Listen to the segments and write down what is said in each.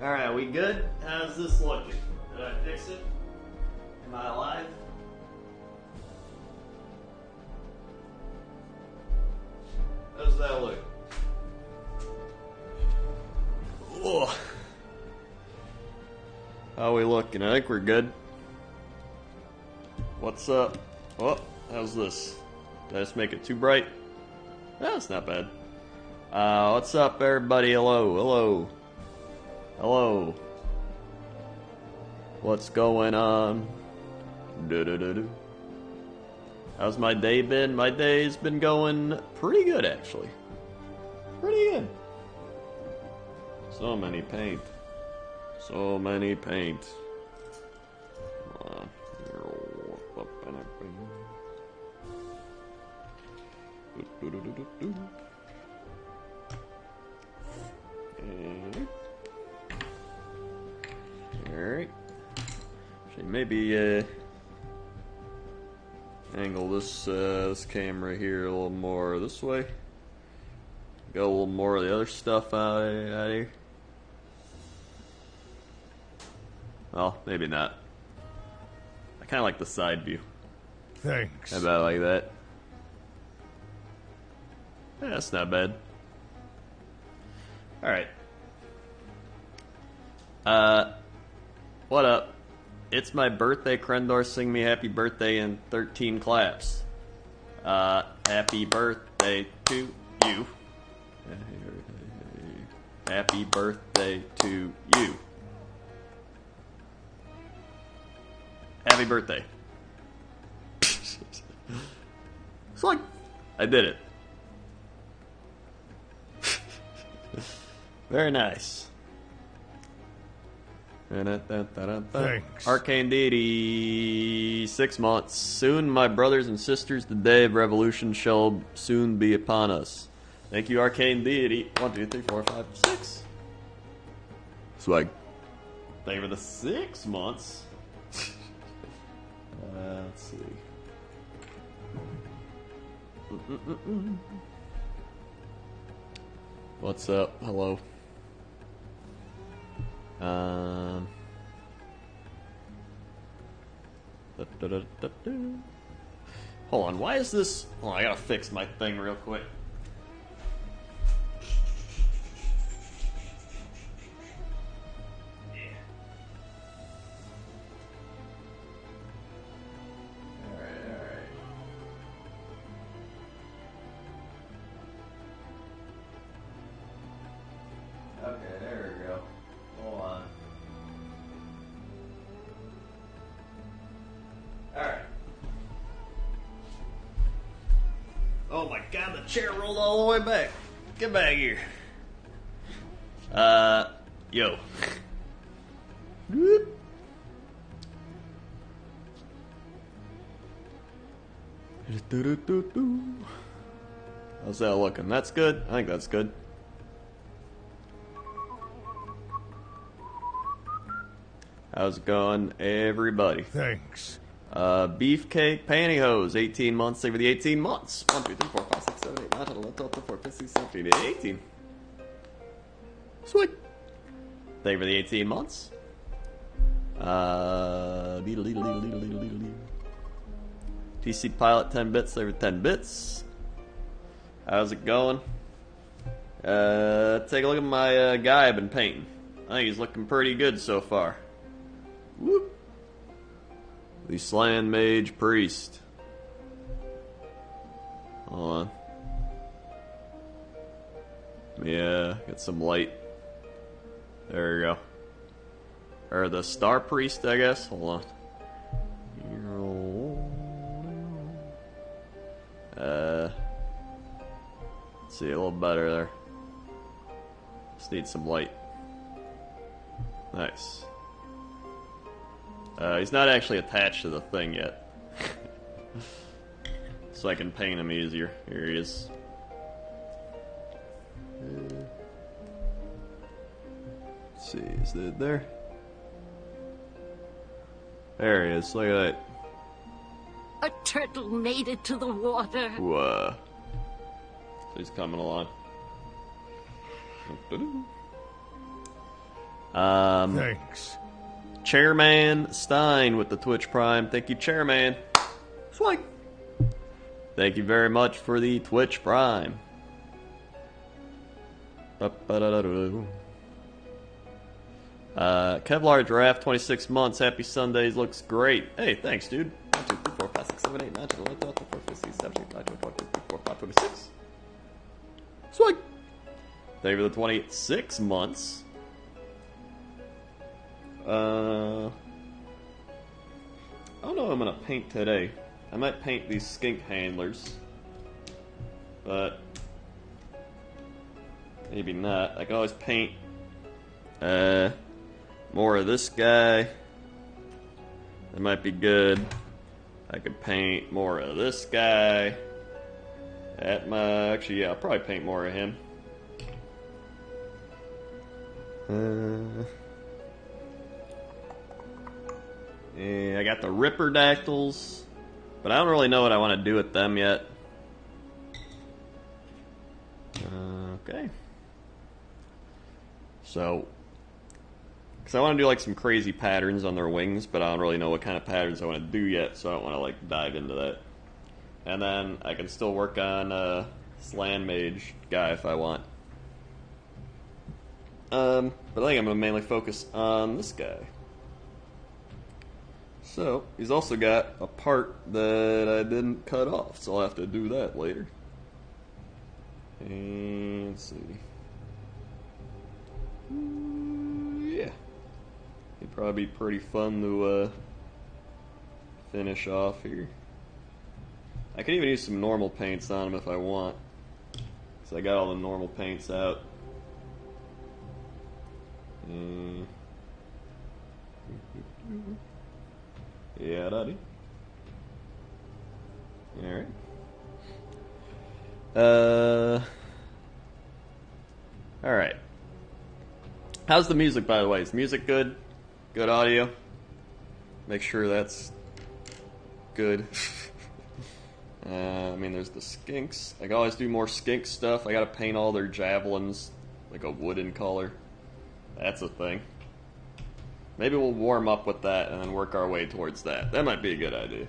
Alright, we good? How's this looking? Did I fix it? Am I alive? How's that look? Ugh. How we looking? I think we're good. What's up? Oh, how's this? Did I just make it too bright? That's not bad. What's up, everybody? Hello. What's going on? How's my day been? My day's been going pretty good, actually. Pretty good. So many paint. Come on. Alright. Should maybe angle this camera here a little more this way. Go a little more of the other stuff out of here. Well, maybe not. I kind of like the side view. Thanks. How about like that? Yeah, that's not bad. Alright. What up? It's my birthday. Krendor, sing me happy birthday in 13 claps. Happy birthday to you. Happy birthday to you. Happy birthday. It's like, I did it. Very nice. Thanks. Arcane Deity, 6 months. Soon, my brothers and sisters, the day of revolution shall soon be upon us. Thank you, Arcane Deity. 1, 2, 3, 4, 5, 6. Swag. Thank you for the 6 months. Let's see. What's up? Hello. Hold on, why is this... Hold on, I gotta fix my thing real quick. Okay, there we go. Hold on. Alright. Oh my god, the chair rolled all the way back. Get back here. Yo. How's that looking? That's good? I think that's good. How's it going, everybody? Thanks. Beefcake Pantyhose, 18 months. Thank you for the 18 months. 1, 2, 3, 4, 5, 6, 7, 8, 9, 10, 11, 12, 13, 14, 15, 16, 17, 18. Sweet. Thank you for the 18 months. TC Pilot, 10 bits. Thank you for 10 bits. How's it going? Take a look at my guy I've been painting. I think he's looking pretty good so far. Whoop. The Slan Mage Priest. Hold on. Yeah, get some light. There we go. Or the Star Priest, I guess. Hold on. Let's see, a little better there. Just need some light. Nice. He's not actually attached to the thing yet. So I can paint him easier. Here he is. Let's see, is that there? There he is, look at that. A turtle made it to the water. Whoa. So he's coming along. Thanks. Chairman Stein with the Twitch Prime. Thank you, Chairman. Swipe. Thank you very much for the Twitch Prime. Kevlar Giraffe, 26 months. Happy Sundays. Looks great. Hey, thanks, dude. 1, 2, 3, 4, 5, 6, 7, 8, 9, 10, 11, 12, 13, 14, 15, 16, 17, 18, 19, 20, 21, 22, 23, 24, 25, 26. Swipe. Thank you for the 26 months. I don't know what I'm gonna paint today. I might paint these skink handlers, but maybe not. I can always paint more of this guy. That might be good. I could paint more of this guy. Actually, yeah, I'll probably paint more of him. Yeah, I got the Ripperdactyls, but I don't really know what I want to do with them yet. Okay. So, because I want to do like some crazy patterns on their wings, but I don't really know what kind of patterns I want to do yet, so I don't want to like dive into that. And then I can still work on Slan Mage guy if I want. But I think I'm going to mainly focus on this guy. So, he's also got a part that I didn't cut off, so I'll have to do that later. And let's see. Yeah. It'd probably be pretty fun to finish off here. I could even use some normal paints on him if I want. So I got all the normal paints out. Yeah, daddy. Alright. Alright. How's the music, by the way? Is music good? Good audio? Make sure that's good. I mean, there's the skinks. I can always do more skink stuff. I gotta paint all their javelins like a wooden color. That's a thing. Maybe we'll warm up with that and then work our way towards that. That might be a good idea.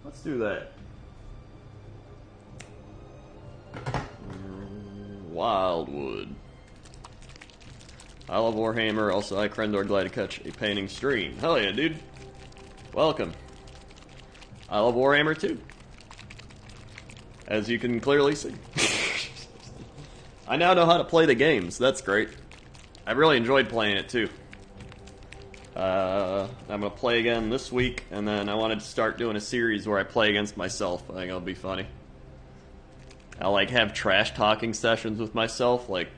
Let's do that. Wildwood. I love Warhammer. Also, I, Krendor, glad to catch a painting stream. Hell yeah, dude. Welcome. I love Warhammer too. As you can clearly see. I now know how to play the games. That's great. I really enjoyed playing it too. I'm gonna play again this week, and then I wanted to start doing a series where I play against myself. I think it'll be funny. I'll like have trash talking sessions with myself, like,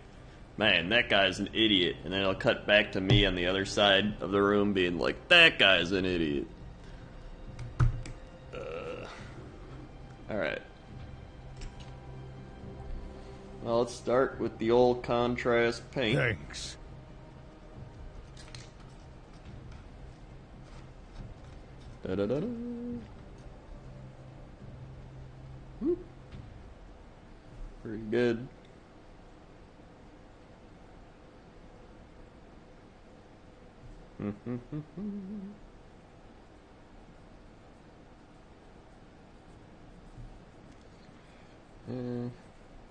man, that guy's an idiot, and then it'll cut back to me on the other side of the room being like, that guy's an idiot. Alright. Well, let's start with the old contrast paint. Thanks. Da-da-da-da. Whoop. Pretty good.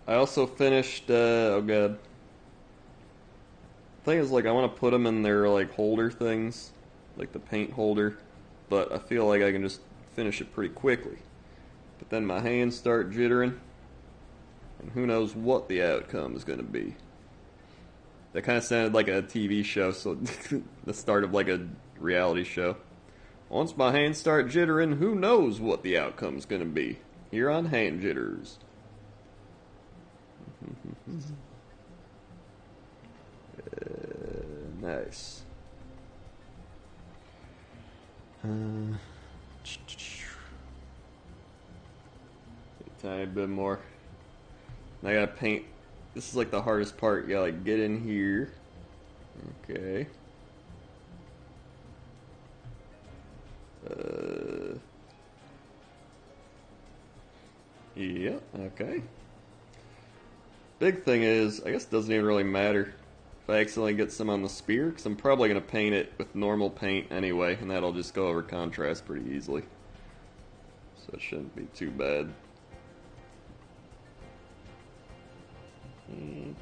I also finished, oh god. The thing is, like, I want to put them in their, like, holder things, like the paint holder, but I feel like I can just finish it pretty quickly. But then my hands start jittering, and who knows what the outcome is going to be. That kind of sounded like a TV show, so the start of, like, a reality show. Once my hands start jittering, who knows what the outcome is going to be. Here on Hand Jitters. Nice. A tiny bit more. I gotta paint. This is like the hardest part. You gotta like get in here. Okay. Yeah, okay. Big thing is, I guess it doesn't even really matter if if I accidentally get some on the spear, because I'm probably going to paint it with normal paint anyway, and that'll just go over contrast pretty easily. So it shouldn't be too bad.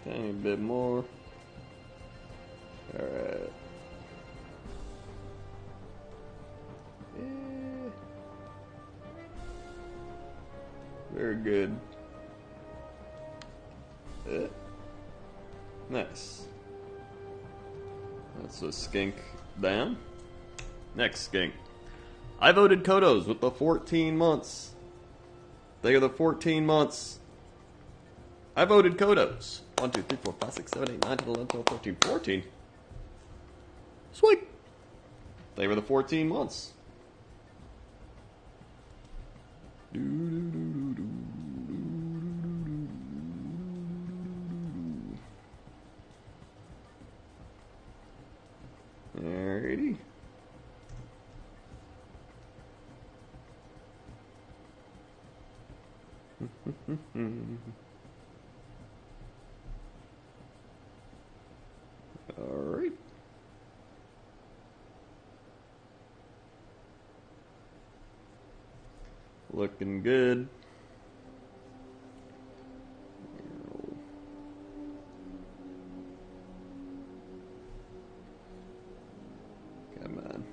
Tiny bit more. Alright. Yeah. Very good. Nice. That's a skink down. Next skink. I voted Kodos with the 14 months. They are the 14 months. I voted Kodos. 1, 2, 3, 4, 5, 6, 7, 8, 9, 10, 11, 12, 13, 14. Sweet. They were the 14 months. Alrighty. Alright. Looking good. Come on.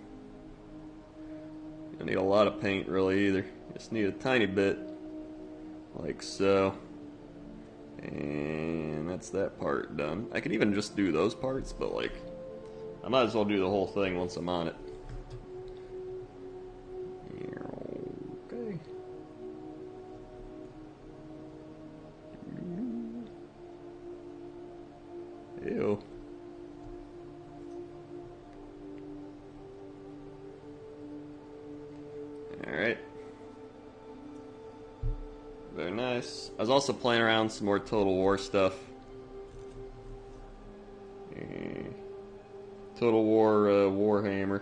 You don't need a lot of paint really either. Just need a tiny bit. Like so. And that's that part done. I could even just do those parts, but like, I might as well do the whole thing once I'm on it. Okay. Ew. Alright. Very nice. I was also playing around some more Total War stuff. Total War Warhammer.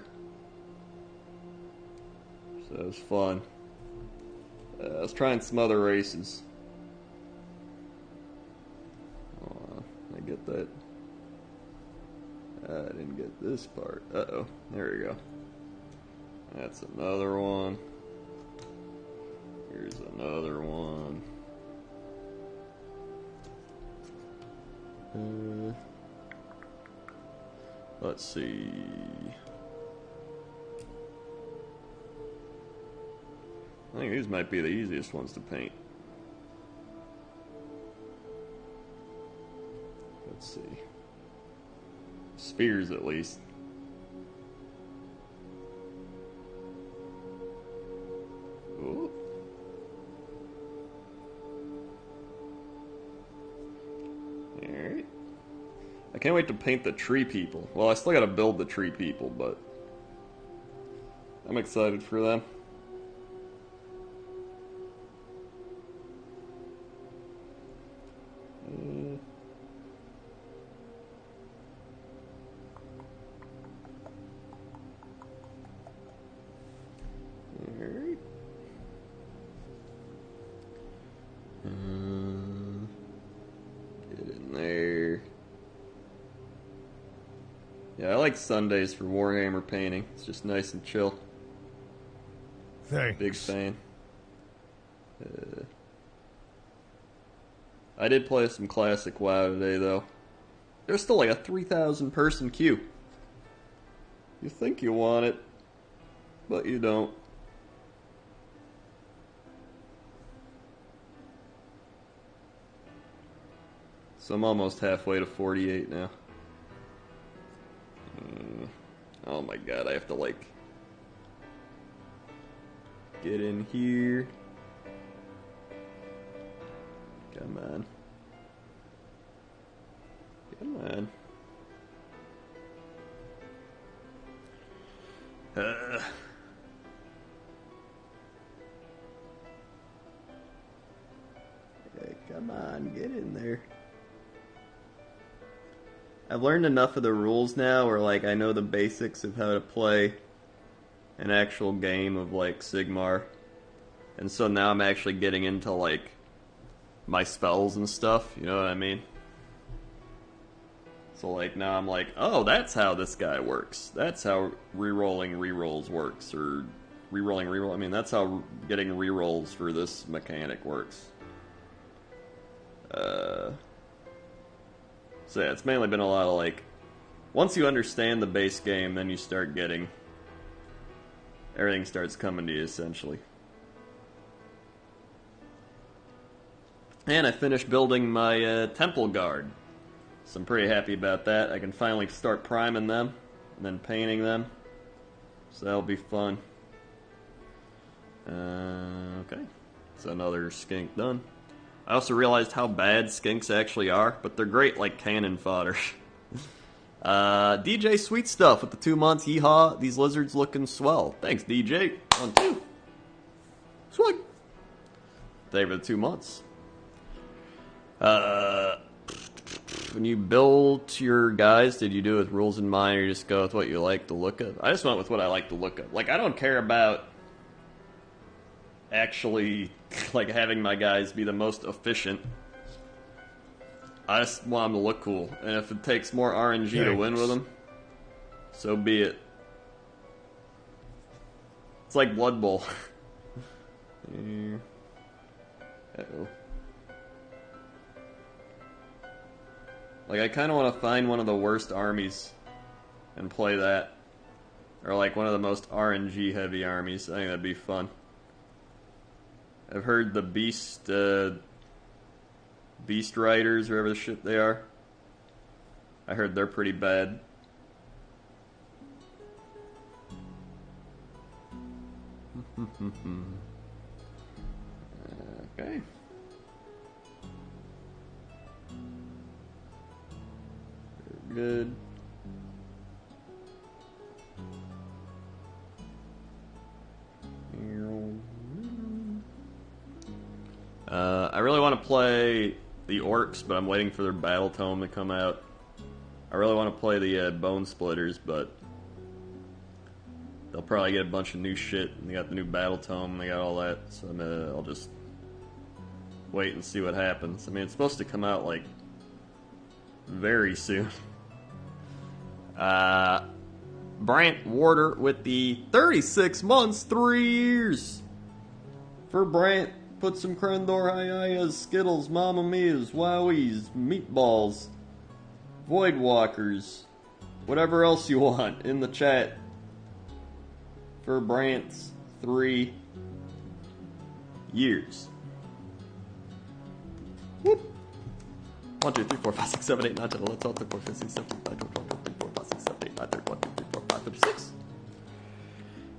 So it was fun. I was trying some other races. I get that. I didn't get this part. Uh-oh. There we go. That's another one. Here's another one. Let's see. I think these might be the easiest ones to paint. Let's see. Spheres, at least. Ooh. Alright. I can't wait to paint the tree people. Well, I still gotta build the tree people, but I'm excited for them. Alright. Get in there. Yeah, I like Sundays for Warhammer painting. It's just nice and chill. Thanks. Big fan. I did play some classic WoW today, though. There's still like a 3,000 person queue. You think you want it, but you don't. So I'm almost halfway to 48 now. Oh my god, I have to like get in here. Come on. Come on. Hey, come on, get in there. I've learned enough of the rules now where like I know the basics of how to play an actual game of like Sigmar. And so now I'm actually getting into like my spells and stuff, you know what I mean? So like now I'm like, oh, that's how this guy works. That's how re-rolling re-rolls works, or re-rolling re-roll. I mean, that's how getting re-rolls for this mechanic works. So yeah, it's mainly been a lot of like, once you understand the base game, then you start getting, everything starts coming to you essentially. And I finished building my temple guard. So I'm pretty happy about that. I can finally start priming them and then painting them. So that'll be fun. Okay. So another skink done. I also realized how bad skinks actually are, but they're great like cannon fodder. DJ Sweet Stuff with the 2 months. Yeehaw. These lizards looking swell. Thanks, DJ. 1, 2. Swag. Thank you for the 2 months. When you build your guys, did you do it with rules in mind, or you just go with what you like to look at? I just went with what I like to look at. Like, I don't care about actually, like, having my guys be the most efficient. I just want them to look cool. And if it takes more RNG to win with them, so be it. It's like Blood Bowl. Uh-oh. Like, I kind of want to find one of the worst armies and play that. Or, like, one of the most RNG-heavy armies. I think that'd be fun. I've heard the Beast Riders, whatever the shit they are. I heard they're pretty bad. Okay. Good. I really want to play the Orcs, but I'm waiting for their Battle Tome to come out. I really want to play the Bone Splitters, but they'll probably get a bunch of new shit. They got the new Battle Tome, they got all that, so I'll just wait and see what happens. I mean, it's supposed to come out, like, very soon. Brant Warder with the 36 months, 3 years. For Brant, put some Crendor Hayayas, Skittles, Mamma Mia's, Wowies, Meatballs, Void Walkers, whatever else you want in the chat. For Brant's 3 years. Whoop. 1, 2, 3, 4, 5, 6, 7, 8, 9, 10, 11, 12, 13, 14, 15, 16, 17, 18, 19, 20, 21, 22, 23, 24, 25, 26, 27, 28, 29, 30, 1, 2, 3, 4, 5, 56.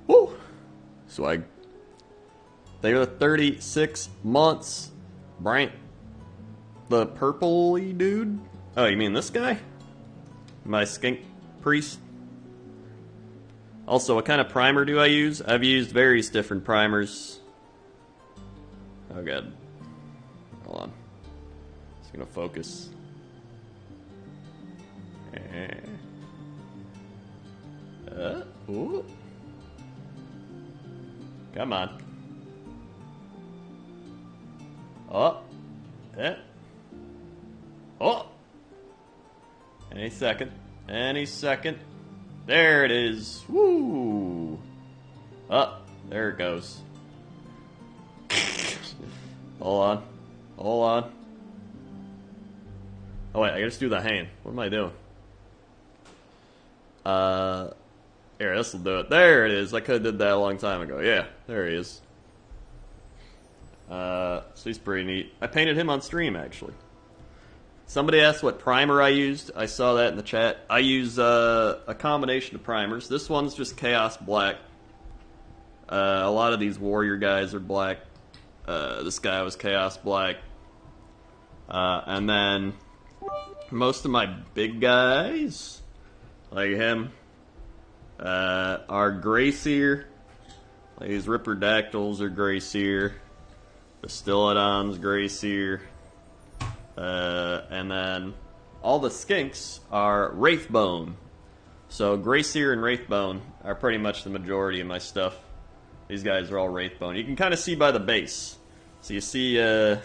Woo! Swag. They are the 36 months. Brant. The purpley dude? Oh, you mean this guy? My skink priest? Also, what kind of primer do I use? I've used various different primers. Oh god. Hold on. It's gonna focus. Ooh. Come on. Oh. Yeah. Oh. Any second. Any second. There it is. Woo. Oh, there it goes. Hold on. Hold on. Oh wait, I gotta just do the hand. What am I doing? Here, this'll do it. There it is. I could've did that a long time ago. Yeah, there he is. So he's pretty neat. I painted him on stream, actually. Somebody asked what primer I used. I saw that in the chat. I use a combination of primers. This one's just Chaos Black. A lot of these warrior guys are black. This guy was Chaos Black. And then most of my big guys, like him, are Gray Seer. Like these Ripperdactyls are Gray Seer. The Stylodon's Gray Seer. And then all the skinks are Wraithbone. So Gray Seer and Wraithbone are pretty much the majority of my stuff. These guys are all Wraithbone. You can kind of see by the base. So you see that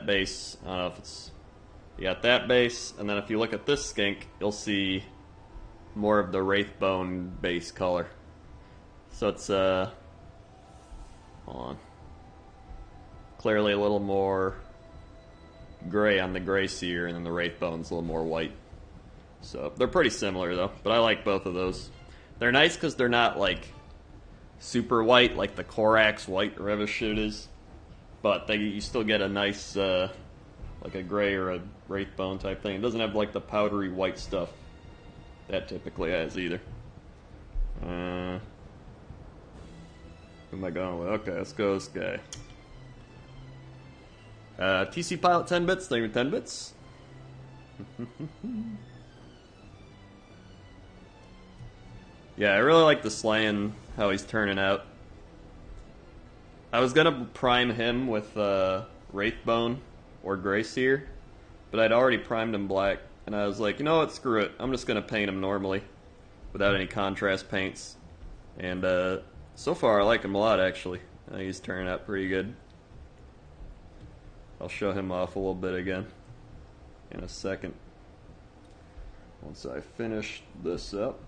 base. I don't know if it's You got that base, and then if you look at this skink, you'll see more of the Wraithbone base color. So it's, hold on. Clearly a little more gray on the Gray Seer, and then the Wraithbone's a little more white. So, they're pretty similar though, but I like both of those. They're nice because they're not like super white like the Korax white or whatever shit is, but you still get a nice, like a gray or a Wraithbone type thing. It doesn't have like the powdery white stuff that typically has either. Who am I going with? Okay, let's go with this guy. TC Pilot 10 bits, thank you for 10 bits. Yeah, I really like the slaying, how he's turning out. I was gonna prime him with Wraithbone or Gray Seer, but I'd already primed him black, and I was like, you know what, screw it. I'm just gonna paint him normally, without any contrast paints. And so far I like him a lot, actually. I think he's turning out pretty good. I'll show him off a little bit again in a second, once I finish this up.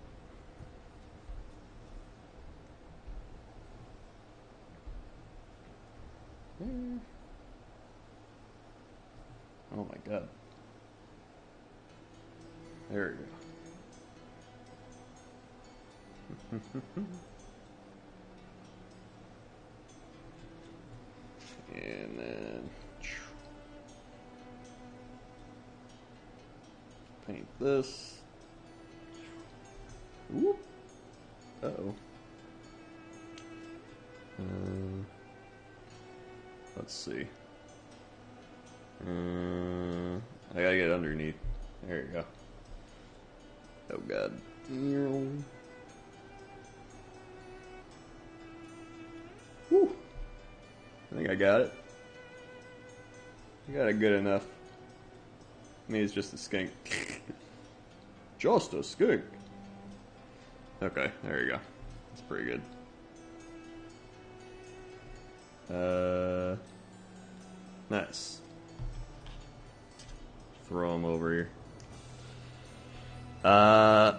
Oh my god. There we go. And then paint this. Whoop. Uh-oh. Let's see. I gotta get underneath. There you go. Oh god. Whew. I think I got it. I got it good enough. I mean, it's just a skink. Just a skink. Okay, there you go. That's pretty good. Nice. Throw him over here. I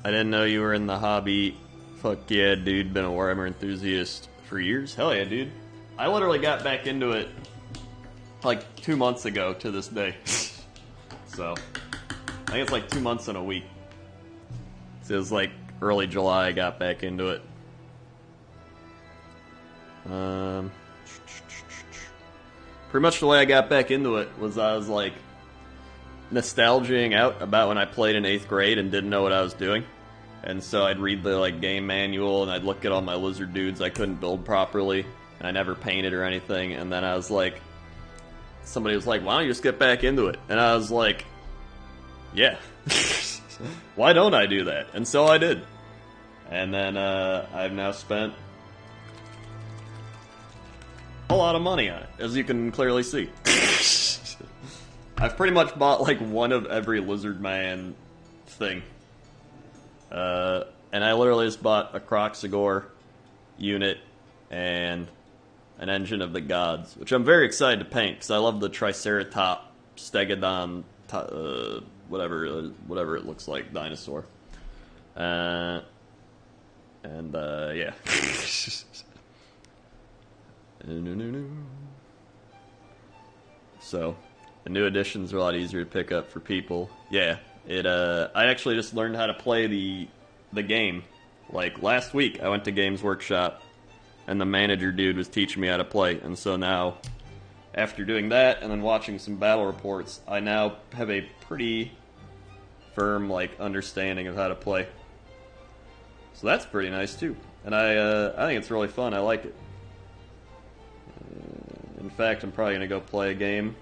didn't know you were in the hobby. Fuck yeah, dude. Been a Warhammer enthusiast for years. Hell yeah, dude. I literally got back into it like 2 months ago to this day. So, I think it's like 2 months and a week. So it was like early July I got back into it. Pretty much the way I got back into it was I was like nostalging out about when I played in 8th grade and didn't know what I was doing. And so I'd read the like game manual and I'd look at all my lizard dudes I couldn't build properly and I never painted or anything. And then I was like, somebody was like, why don't you just get back into it? And I was like, yeah, why don't I do that? And so I did. And then I've now spent a lot of money on it, as you can clearly see. I've pretty much bought like one of every Lizard Man thing. And I literally just bought a Croxagore unit and an Engine of the Gods, which I'm very excited to paint, because I love the Triceratop, Stegodon, whatever it looks like, dinosaur. Yeah. So, the new editions are a lot easier to pick up for people. Yeah, I actually just learned how to play the game. Like, last week, I went to Games Workshop, and the manager dude was teaching me how to play. And so now, after doing that, and then watching some battle reports, I now have a pretty firm, like, understanding of how to play. So that's pretty nice, too. And I think it's really fun. I like it. In fact, I'm probably going to go play a game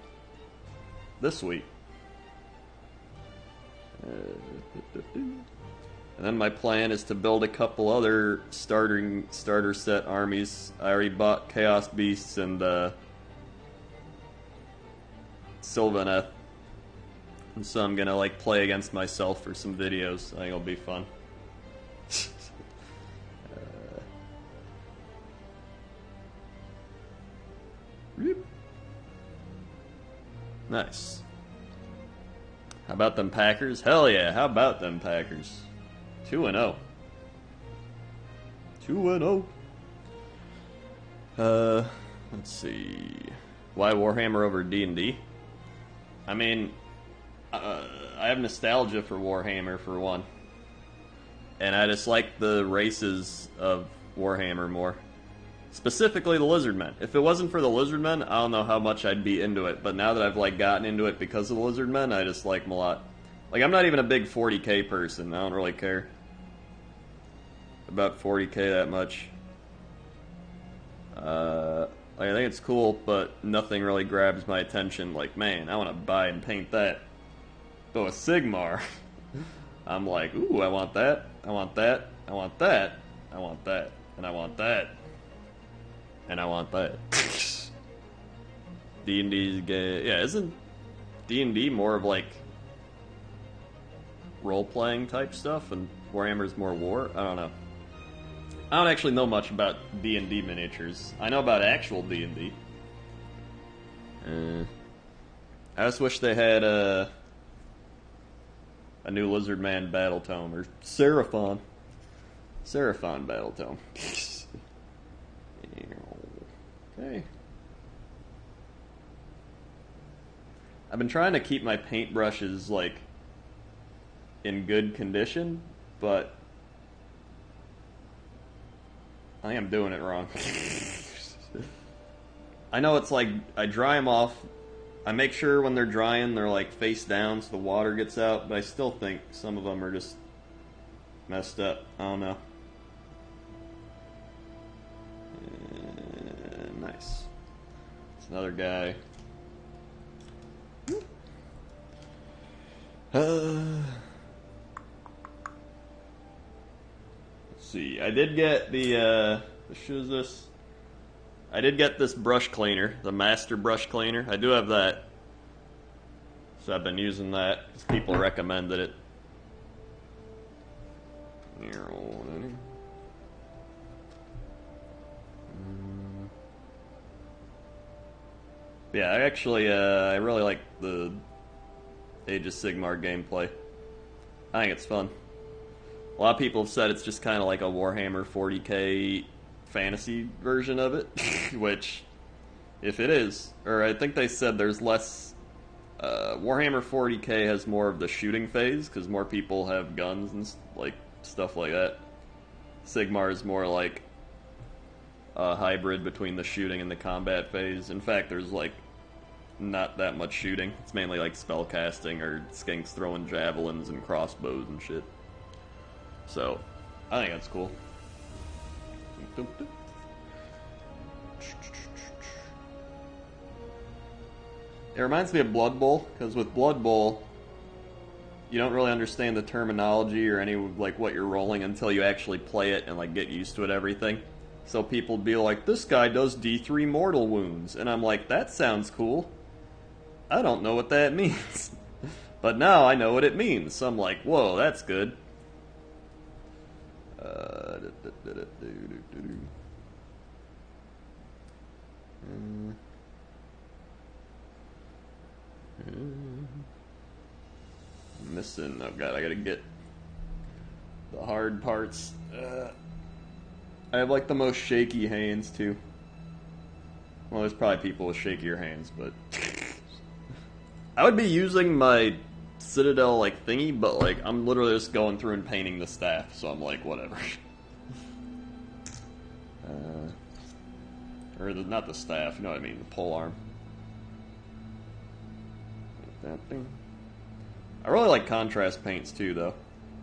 this week. And then my plan is to build a couple other starter set armies. I already bought Chaos Beasts and Sylvaneth. And so I'm going to like play against myself for some videos. I think it'll be fun. Nice. How about them Packers? Hell yeah, how about them Packers? 2-0. 2-0. Let's see. Why Warhammer over D&D? I mean, I have nostalgia for Warhammer, for one. And I just like the races of Warhammer more. Specifically the Lizardmen. If it wasn't for the Lizardmen, I don't know how much I'd be into it. But now that I've like gotten into it because of the Lizardmen, I just like them a lot. Like, I'm not even a big 40k person. I don't really care about 40k that much. I think it's cool, but nothing really grabs my attention. Like, man, I want to buy and paint that. But with Sigmar, I'm like, ooh, I want that, I want that, I want that, I want that, and I want that, and I want that. D&D's gay. Yeah, isn't D&D more of like role-playing type stuff, and Warhammer's more war? I don't know. I don't actually know much about D&D miniatures. I know about actual D&D. I just wish they had a new Lizardman battle tome, or Seraphon battle tome. Okay. I've been trying to keep my paintbrushes like in good condition, but I think I'm doing it wrong. I know it's like, I dry them off. I make sure when they're drying, they're like face down so the water gets out, but I still think some of them are just messed up. I don't know. Nice. It's another guy. Let's see. I did get the shoe is this? I did get this brush cleaner, the Master Brush Cleaner. I do have that. So I've been using that because people recommended it. Yeah, I actually, I really like the Age of Sigmar gameplay. I think it's fun. A lot of people have said it's just kind of like a Warhammer 40k fantasy version of it, which, if it is, or I think they said there's less, Warhammer 40k has more of the shooting phase, because more people have guns and like stuff like that. Sigmar is more like a hybrid between the shooting and the combat phase. In fact, there's like not that much shooting. It's mainly like spellcasting or skinks throwing javelins and crossbows and shit. So, I think that's cool. It reminds me of Blood Bowl, because with Blood Bowl, you don't really understand the terminology or any like what you're rolling until you actually play it and like get used to it, everything. So people be like, this guy does D3 mortal wounds, and I'm like, that sounds cool. I don't know what that means. But now I know what it means, so I'm like, whoa, that's good. Missing. Oh god, I gotta get the hard parts. I have like the most shaky hands too. Well, there's probably people with shakier hands, but I would be using my Citadel like thingy, but like I'm literally just going through and painting the staff, so I'm like, whatever. Or not the staff, you know what I mean, the pole arm. That thing. I really like contrast paints too, though.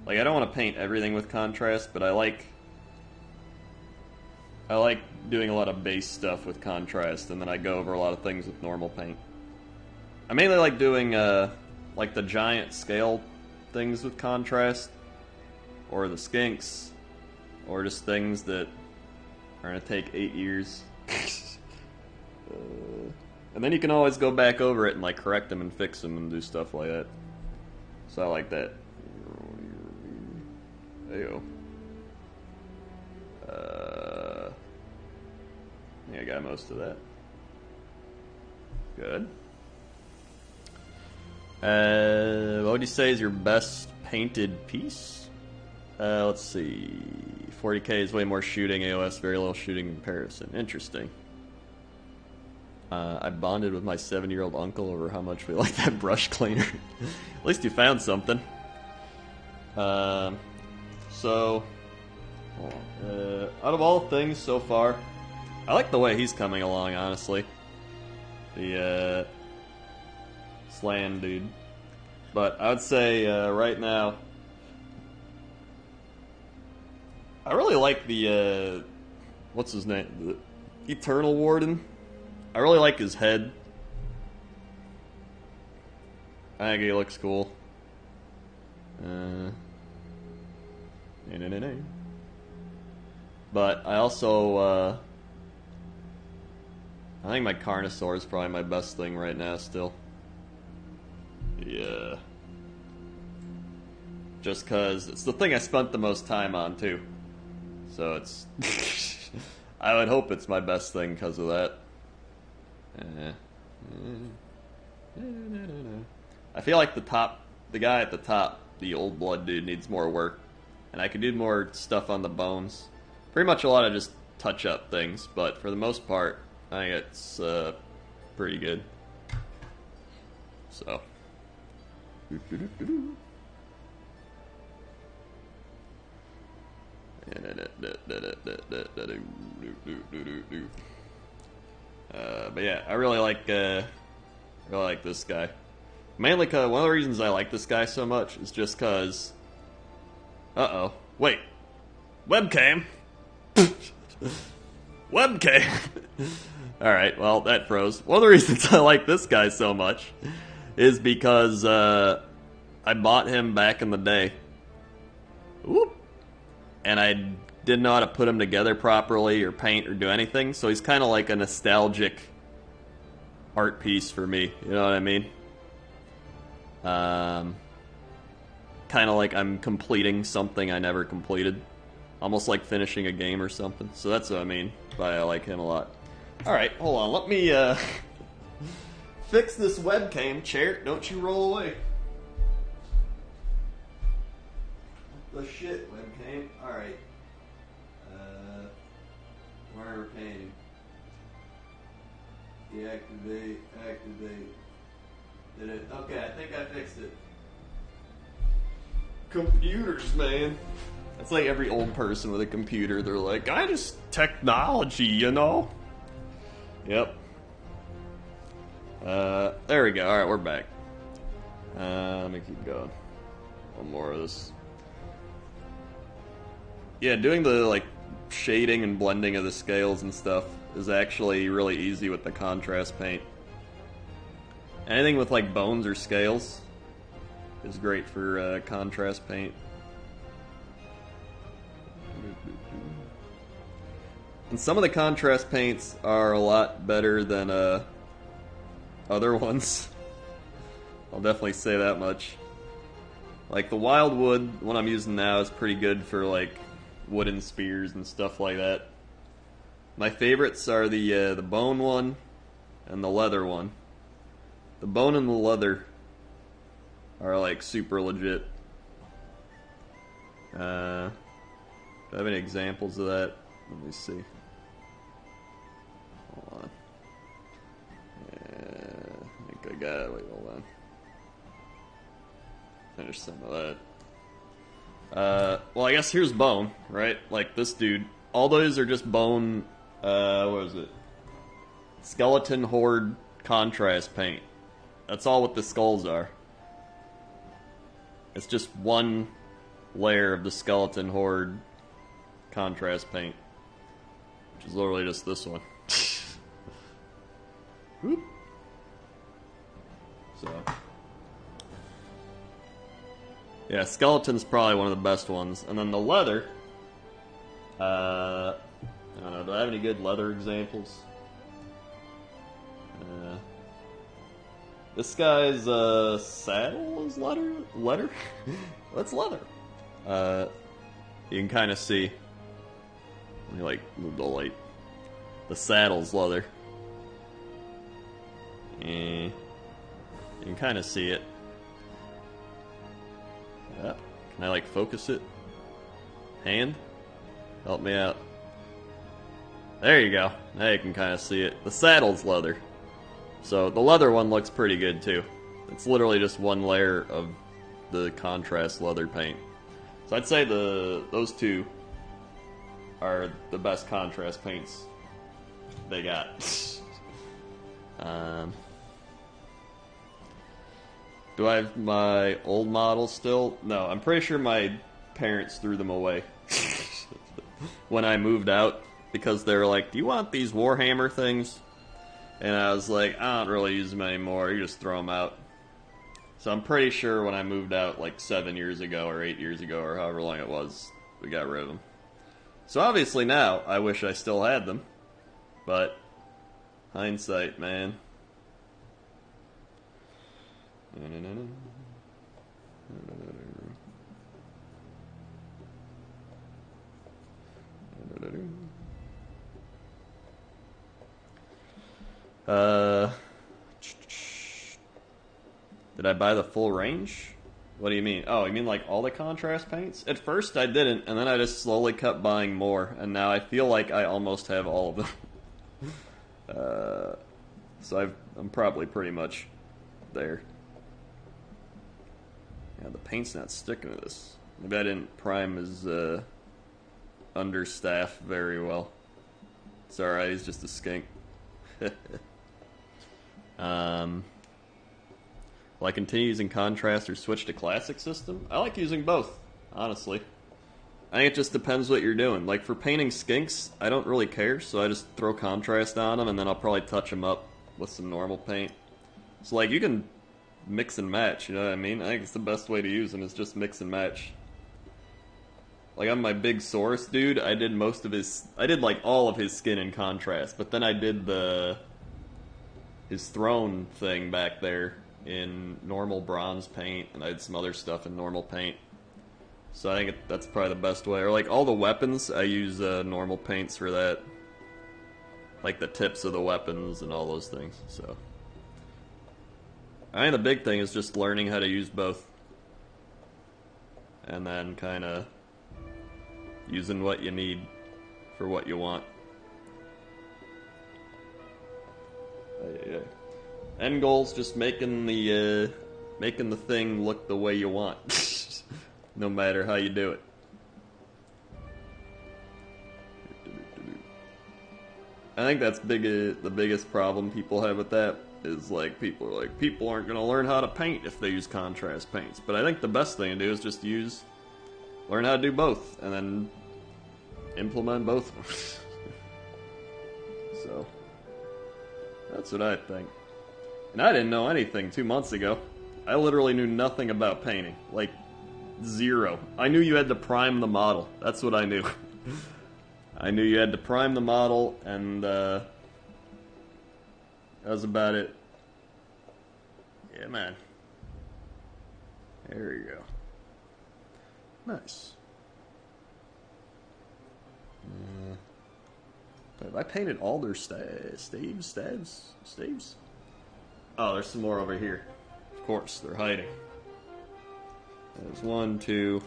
Like, I don't want to paint everything with contrast, but I like doing a lot of base stuff with contrast, and then I go over a lot of things with normal paint. I mainly like doing like the giant scale things with contrast, or the skinks, or just things that are gonna take 8 years. And then you can always go back over it and like correct them and fix them and do stuff like that. So I like that. Ayo. Yeah, I got most of that. Good. Well, what would you say is your best painted piece? Let's see. 40k is way more shooting, AOS very little shooting in comparison. Interesting. I bonded with my 7-year-old uncle over how much we like that brush cleaner. At least you found something. So, out of all things so far, I like the way he's coming along, honestly. The Slan dude. But I would say right now, I really like the what's his name? The Eternal Warden. I really like his head. I think he looks cool. But I also I think my Carnosaur is probably my best thing right now still. Yeah. Just cause it's the thing I spent the most time on too. So it's I would hope it's my best thing because of that. I feel like the guy at the top, the old blood dude, needs more work, and I could do more stuff on the bones. Pretty much a lot of just touch-up things, but for the most part, I think it's pretty good. So. But yeah, I really like this guy. Mainly because one of the reasons I like this guy so much is just because. Wait, webcam. Webcam. All right, well that froze. One of the reasons I like this guy so much is because I bought him back in the day. Whoop. And I didn't know how to put him together properly or paint or do anything, so he's kind of like a nostalgic art piece for me, you know what I mean? Kind of like I'm completing something I never completed. Almost like finishing a game or something, so that's what I mean by I like him a lot. Alright, hold on, let me fix this webcam chair. Don't you roll away. The shit, webcam. Alright. Wire painting. Deactivate, activate. Did it? Okay, I think I fixed it. Computers, man. That's like every old person with a computer. They're like, I just technology, you know? Yep. There we go. Alright, we're back. Let me keep going. One more of this. Yeah, doing the like shading and blending of the scales and stuff is actually really easy with the contrast paint. Anything with like bones or scales is great for contrast paint. And some of the contrast paints are a lot better than other ones. I'll definitely say that much. Like the Wildwood, one I'm using now, is pretty good for like wooden spears and stuff like that. My favorites are the bone one and the leather one. The bone and the leather are like super legit. Do I have any examples of that? Let me see. Hold on. I think I got it. Wait, hold on. Finish some of that. Well, I guess here's bone, right? Like this dude. All those are just bone, what is it? Skeleton Horde contrast paint. That's all what the skulls are. It's just one layer of the Skeleton Horde contrast paint. Which is literally just this one. Whoop. So. Yeah, Skeleton's probably one of the best ones. And then the leather. I don't know, do I have any good leather examples? This guy's saddle is leather? Leather? What's leather? You can kind of see. Let me like move the light. The saddle's leather. You can kind of see it. Can I like focus it? Hand? Help me out. There you go. Now you can kind of see it. The saddle's leather. So the leather one looks pretty good too. It's literally just one layer of the contrast leather paint. So I'd say those two are the best contrast paints they got. Do I have my old models still? No, I'm pretty sure my parents threw them away when I moved out because they were like, "Do you want these Warhammer things?" And I was like, "I don't really use them anymore. You just throw them out." So I'm pretty sure when I moved out like 7 years ago or 8 years ago or however long it was, we got rid of them. So obviously now I wish I still had them, but hindsight, man. Did I buy the full range? What do you mean? Oh, you mean like all the contrast paints? At first I didn't, and then I just slowly kept buying more, and now I feel like I almost have all of them. So I'm probably pretty much there. Yeah, the paint's not sticking to this. Maybe I didn't prime his understaff very well. It's alright, he's just a skink. Will I continue using contrast or switch to classic system? I like using both, honestly. I think it just depends what you're doing. Like for painting skinks, I don't really care, so I just throw contrast on them and then I'll probably touch them up with some normal paint. So like you can mix and match, you know what I mean? I think it's the best way to use them is just mix and match. Like on my big Saurus dude, I did like all of his skin in contrast, but then I did his throne thing back there in normal bronze paint, and I did some other stuff in normal paint. So I think that's probably the best way. Or like all the weapons, I use normal paints for that. Like the tips of the weapons and all those things, so. I think the big thing is just learning how to use both. And then kind of using what you need for what you want. End goal's just making the thing look the way you want, no matter how you do it. I think that's the biggest problem people have with that is like people aren't gonna learn how to paint if they use contrast paints. But I think the best thing to do is just learn how to do both, and then implement both of them. So that's what I think. And I didn't know anything 2 months ago. I literally knew nothing about painting. Like, zero. I knew you had to prime the model. That's what I knew. I knew you had to prime the model, and that was about it. Yeah, man. There you go. Nice. Have I painted all their staves? Oh, there's some more over here. Of course, they're hiding. There's 1, 2.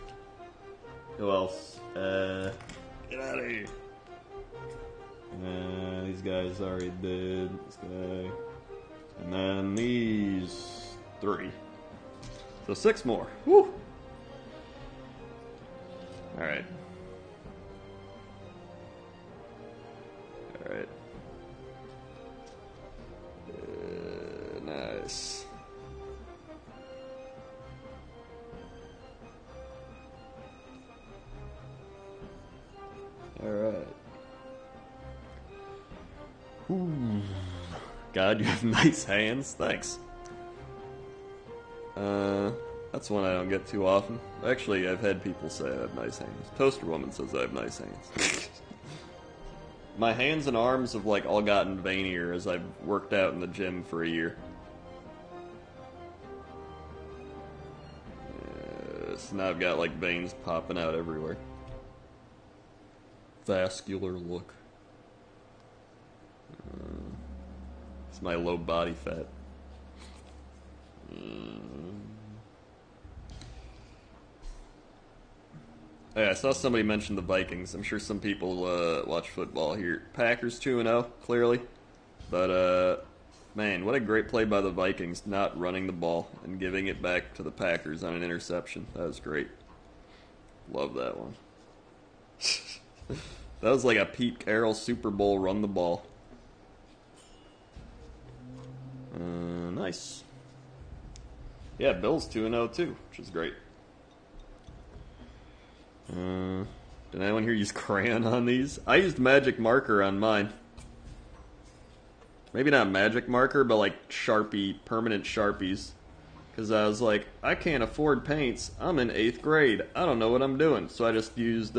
Who else? Get out of here. These guys already did. This guy. And then these 3. So 6 more. Woo! Alright. Alright. Nice. Alright. God, you have nice hands. Thanks. That's one I don't get too often. Actually, I've had people say I have nice hands. Toaster Woman says I have nice hands. My hands and arms have like all gotten veinier as I've worked out in the gym for a year. So now I've got like veins popping out everywhere. Vascular look. It's my low body fat. Oh, yeah, I saw somebody mention the Vikings. I'm sure some people watch football here. Packers 2-0, clearly. But, man, what a great play by the Vikings, not running the ball and giving it back to the Packers on an interception. That was great. Love that one. That was like a Pete Carroll Super Bowl run the ball. Nice. Yeah, Bills 2-0 too, which is great. Did anyone here use crayon on these? I used magic marker on mine. Maybe not magic marker, but like Sharpie, permanent Sharpies. Because I was like, I can't afford paints. I'm in 8th grade. I don't know what I'm doing. So I just used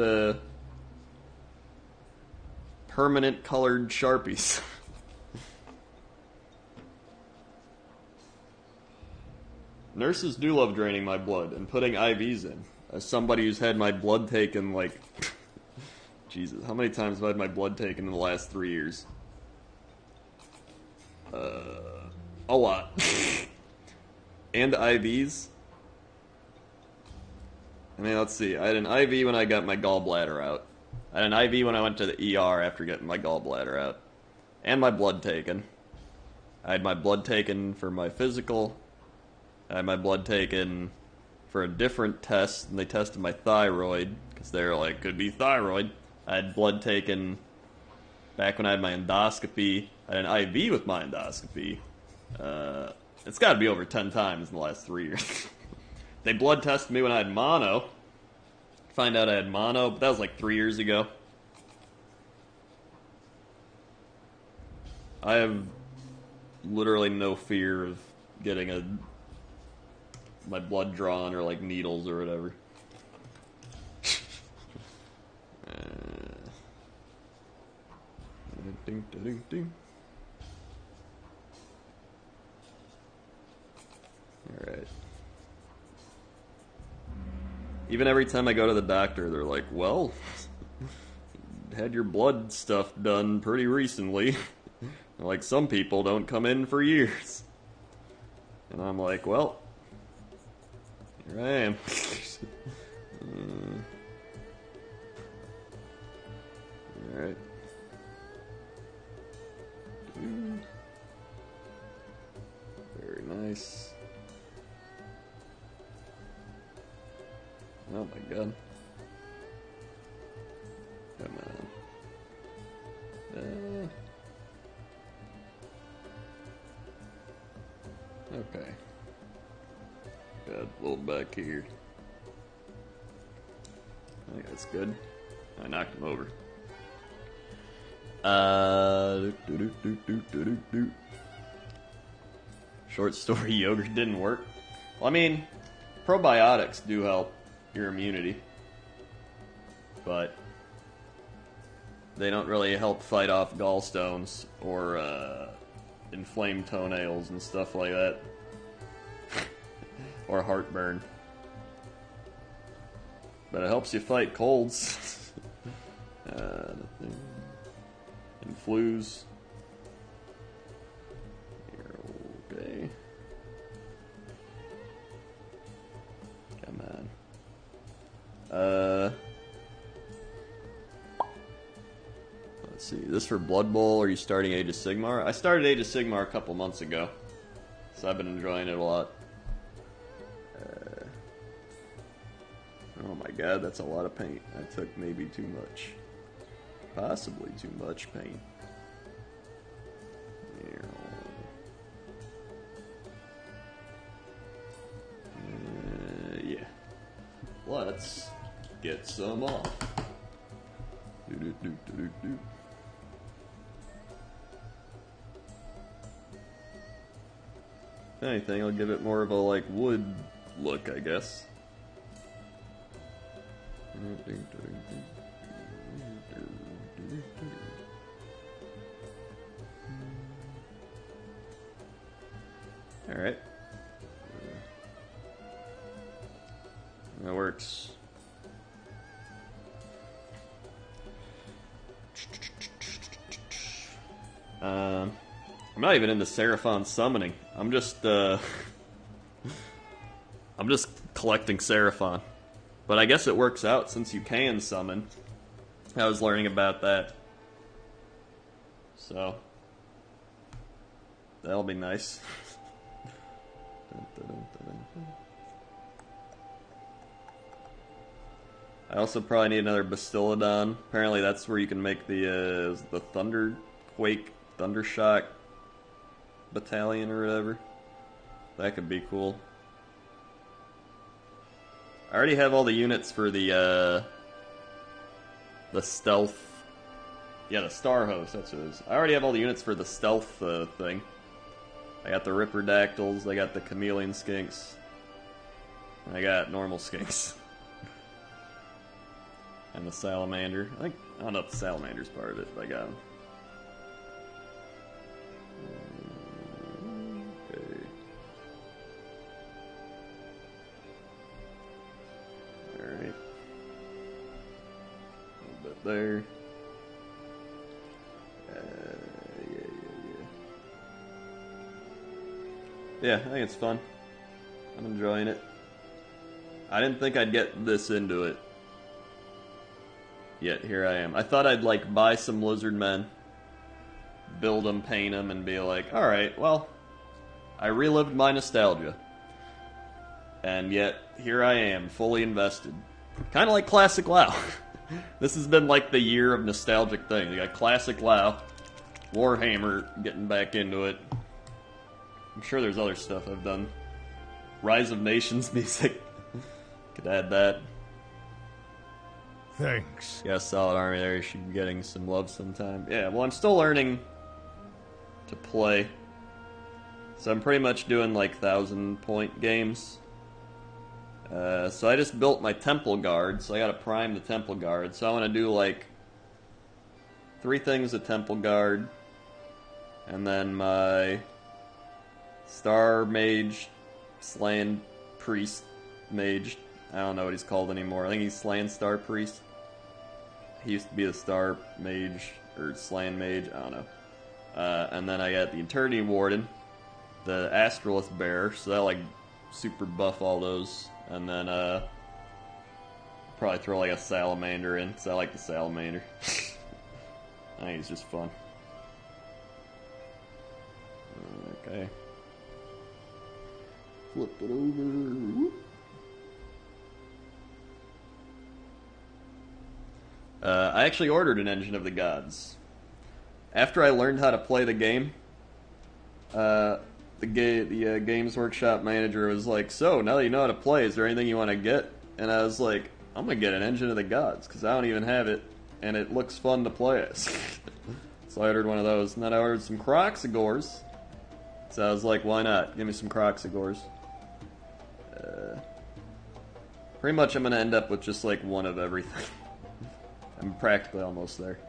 permanent colored Sharpies. Nurses do love draining my blood and putting IVs in. As somebody who's had my blood taken, like... Jesus, how many times have I had my blood taken in the last 3 years? A lot. And IVs? I mean, let's see. I had an IV when I got my gallbladder out. I had an IV when I went to the ER after getting my gallbladder out. And my blood taken. I had my blood taken for my physical. I had my blood taken for a different test, and they tested my thyroid, because they were like, could be thyroid. I had blood taken back when I had my endoscopy. I had an IV with my endoscopy. It's got to be over 10 times in the last 3 years. They blood tested me when I had mono. Find out I had mono, but that was like 3 years ago. I have literally no fear of getting my blood drawn or like needles or whatever. Ding, ding, ding. Alright. Even every time I go to the doctor, they're like, well, had your blood stuff done pretty recently. Like, some people don't come in for years. And I'm like, well, here I am. Alright. Very nice. Oh my god. Come on. Okay. Got a little back here. I think that's good. I knocked him over. Short story, yogurt didn't work. Well, I mean, probiotics do help your immunity, but they don't really help fight off gallstones or inflamed toenails and stuff like that. Or heartburn. But it helps you fight colds. And flus. You're okay. Come on. Let's see. This for Blood Bowl? Are you starting Age of Sigmar? I started Age of Sigmar a couple months ago, so I've been enjoying it a lot. Oh my god, that's a lot of paint. I took maybe too much. Possibly too much paint. Yeah. Let's get some off. If anything, I'll give it more of a like wood look, I guess. Alright. That works. I'm not even into Seraphon summoning. I'm just collecting Seraphon. But I guess it works out since you can summon. I was learning about that. So, that'll be nice. I also probably need another Bastiladon. Apparently that's where you can make the Thundershock battalion or whatever. That could be cool. I already have all the units for the stealth. Yeah, the Star Host, that's what it is. I already have all the units for the stealth thing. I got the Ripperdactyls, I got the Chameleon Skinks, and I got normal Skinks. And the Salamander. I don't know if the Salamander's part of it, but I got him. Okay. Alright. A little bit there. Yeah, I think it's fun. I'm enjoying it. I didn't think I'd get this into it. Yet here I am. I thought I'd like buy some lizard men, build them, paint them, and be like, alright, well, I relived my nostalgia. And yet, here I am, fully invested. Kind of like Classic WoW. This has been like the year of nostalgic things. We got Classic WoW, Warhammer, getting back into it. I'm sure there's other stuff I've done. Rise of Nations music. Could add that. Thanks. Got a solid army there. You should be getting some love sometime. Yeah, well, I'm still learning to play. So I'm pretty much doing like 1,000-point games. So I just built my Temple Guard. So I gotta prime the Temple Guard. So I want to do like 3 things of Temple Guard. And then my Star Mage, Slan Priest Mage. I don't know what he's called anymore. I think he's Slan Star Priest. He used to be the Star Mage, or Slan Mage, I don't know. And then I got the Eternity Warden, the Astrolith Bearer, so that like super buff all those. And then probably throw like a Salamander in, because I like the Salamander. I think it's just fun. Okay. Flip it over. I actually ordered an Engine of the Gods. After I learned how to play the game, the Games Workshop manager was like, so, now that you know how to play, is there anything you want to get? And I was like, I'm going to get an Engine of the Gods, because I don't even have it, and it looks fun to play as. So I ordered one of those, and then I ordered some Croxigors. So I was like, why not? Give me some Croxigors. Pretty much I'm going to end up with just like one of everything. I'm practically almost there.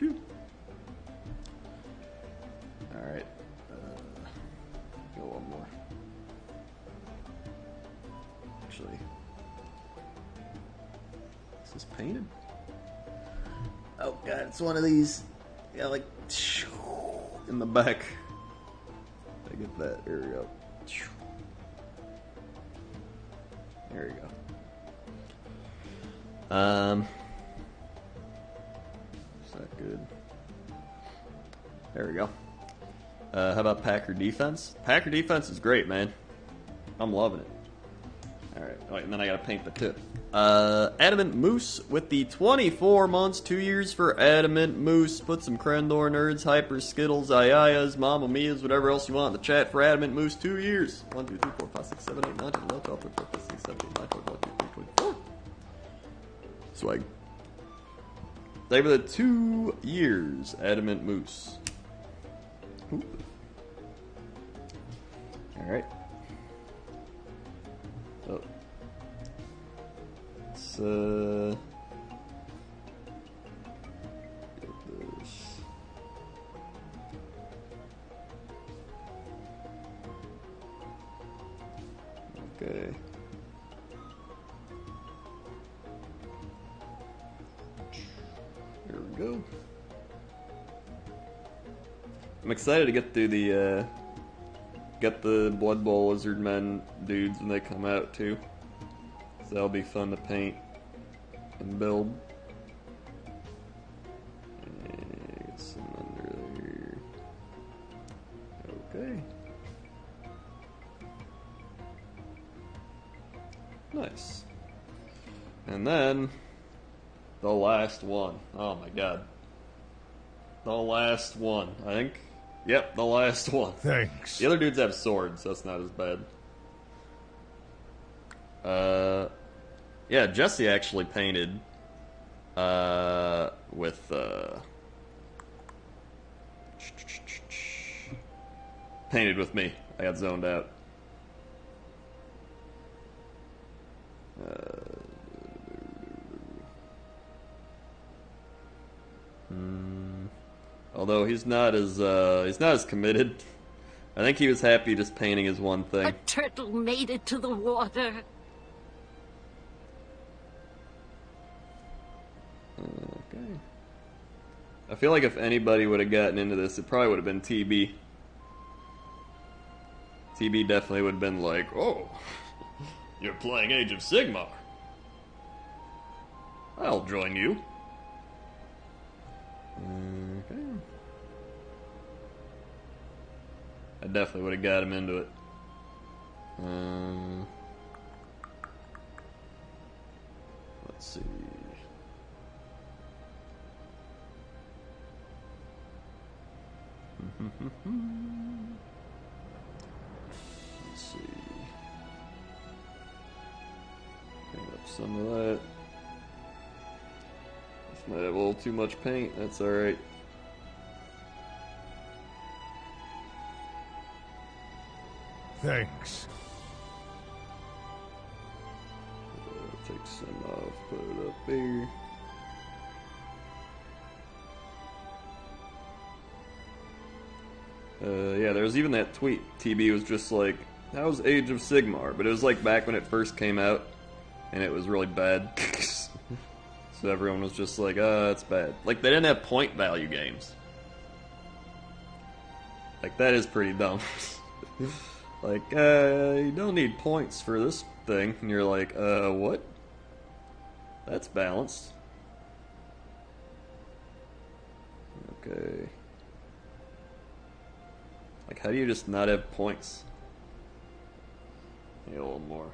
Okay. Alright. Go one more. Actually, is this painted? Oh god, it's one of these. Yeah, like in the back. I get that. There we go. There we go. Is that good? There we go. How about Packer Defense? Packer Defense is great, man. I'm loving it. Alright, wait, and then I gotta paint the tip. Adamant Moose with the 24 months, 2 years for Adamant Moose. Put some Krendor nerds, Hyper, Skittles, Ayayas, Mamma Mia's, whatever else you want in the chat for Adamant Moose, 2 years. 1, 2, 3, 4, 5, 6, 7, 8, 9, 10, 11, 12, 13, 14, 15, 16, 17, 18, 19, 20, 21, 22, 23, 24. Swag. They were the 2 years, Adamant Moose. Alright. Oh. Let's, get this. Okay. Here we go. I'm excited to get through the get the Blood Bowl Lizard Men dudes when they come out too. So that'll be fun to paint and build. And get some under there. Okay. Nice. And then the last one. Oh my god. The last one, I think. Yep, the last one. Thanks. The other dudes have swords, so that's not as bad. Yeah, Jesse actually painted with painted with me. I got zoned out. Although he's not as committed. I think he was happy just painting his one thing. A turtle made it to the water. Okay. I feel like if anybody would have gotten into this, it probably would have been TB. TB definitely would have been like, "Oh, you're playing Age of Sigmar. I'll join you." Okay. I definitely would have got him into it. Let's see. Let's see. Clean up some of that. This might have a little too much paint. That's alright. Thanks. Take some off, put it up here. Yeah, there was even that tweet. TB was just like, "How's Age of Sigmar?" But it was like back when it first came out, and it was really bad. So everyone was just like, it's bad. Like, they didn't have point value games. Like, that is pretty dumb. Like, you don't need points for this thing. And you're like, what? That's balanced. Okay. Like, how do you just not have points? Need a little more.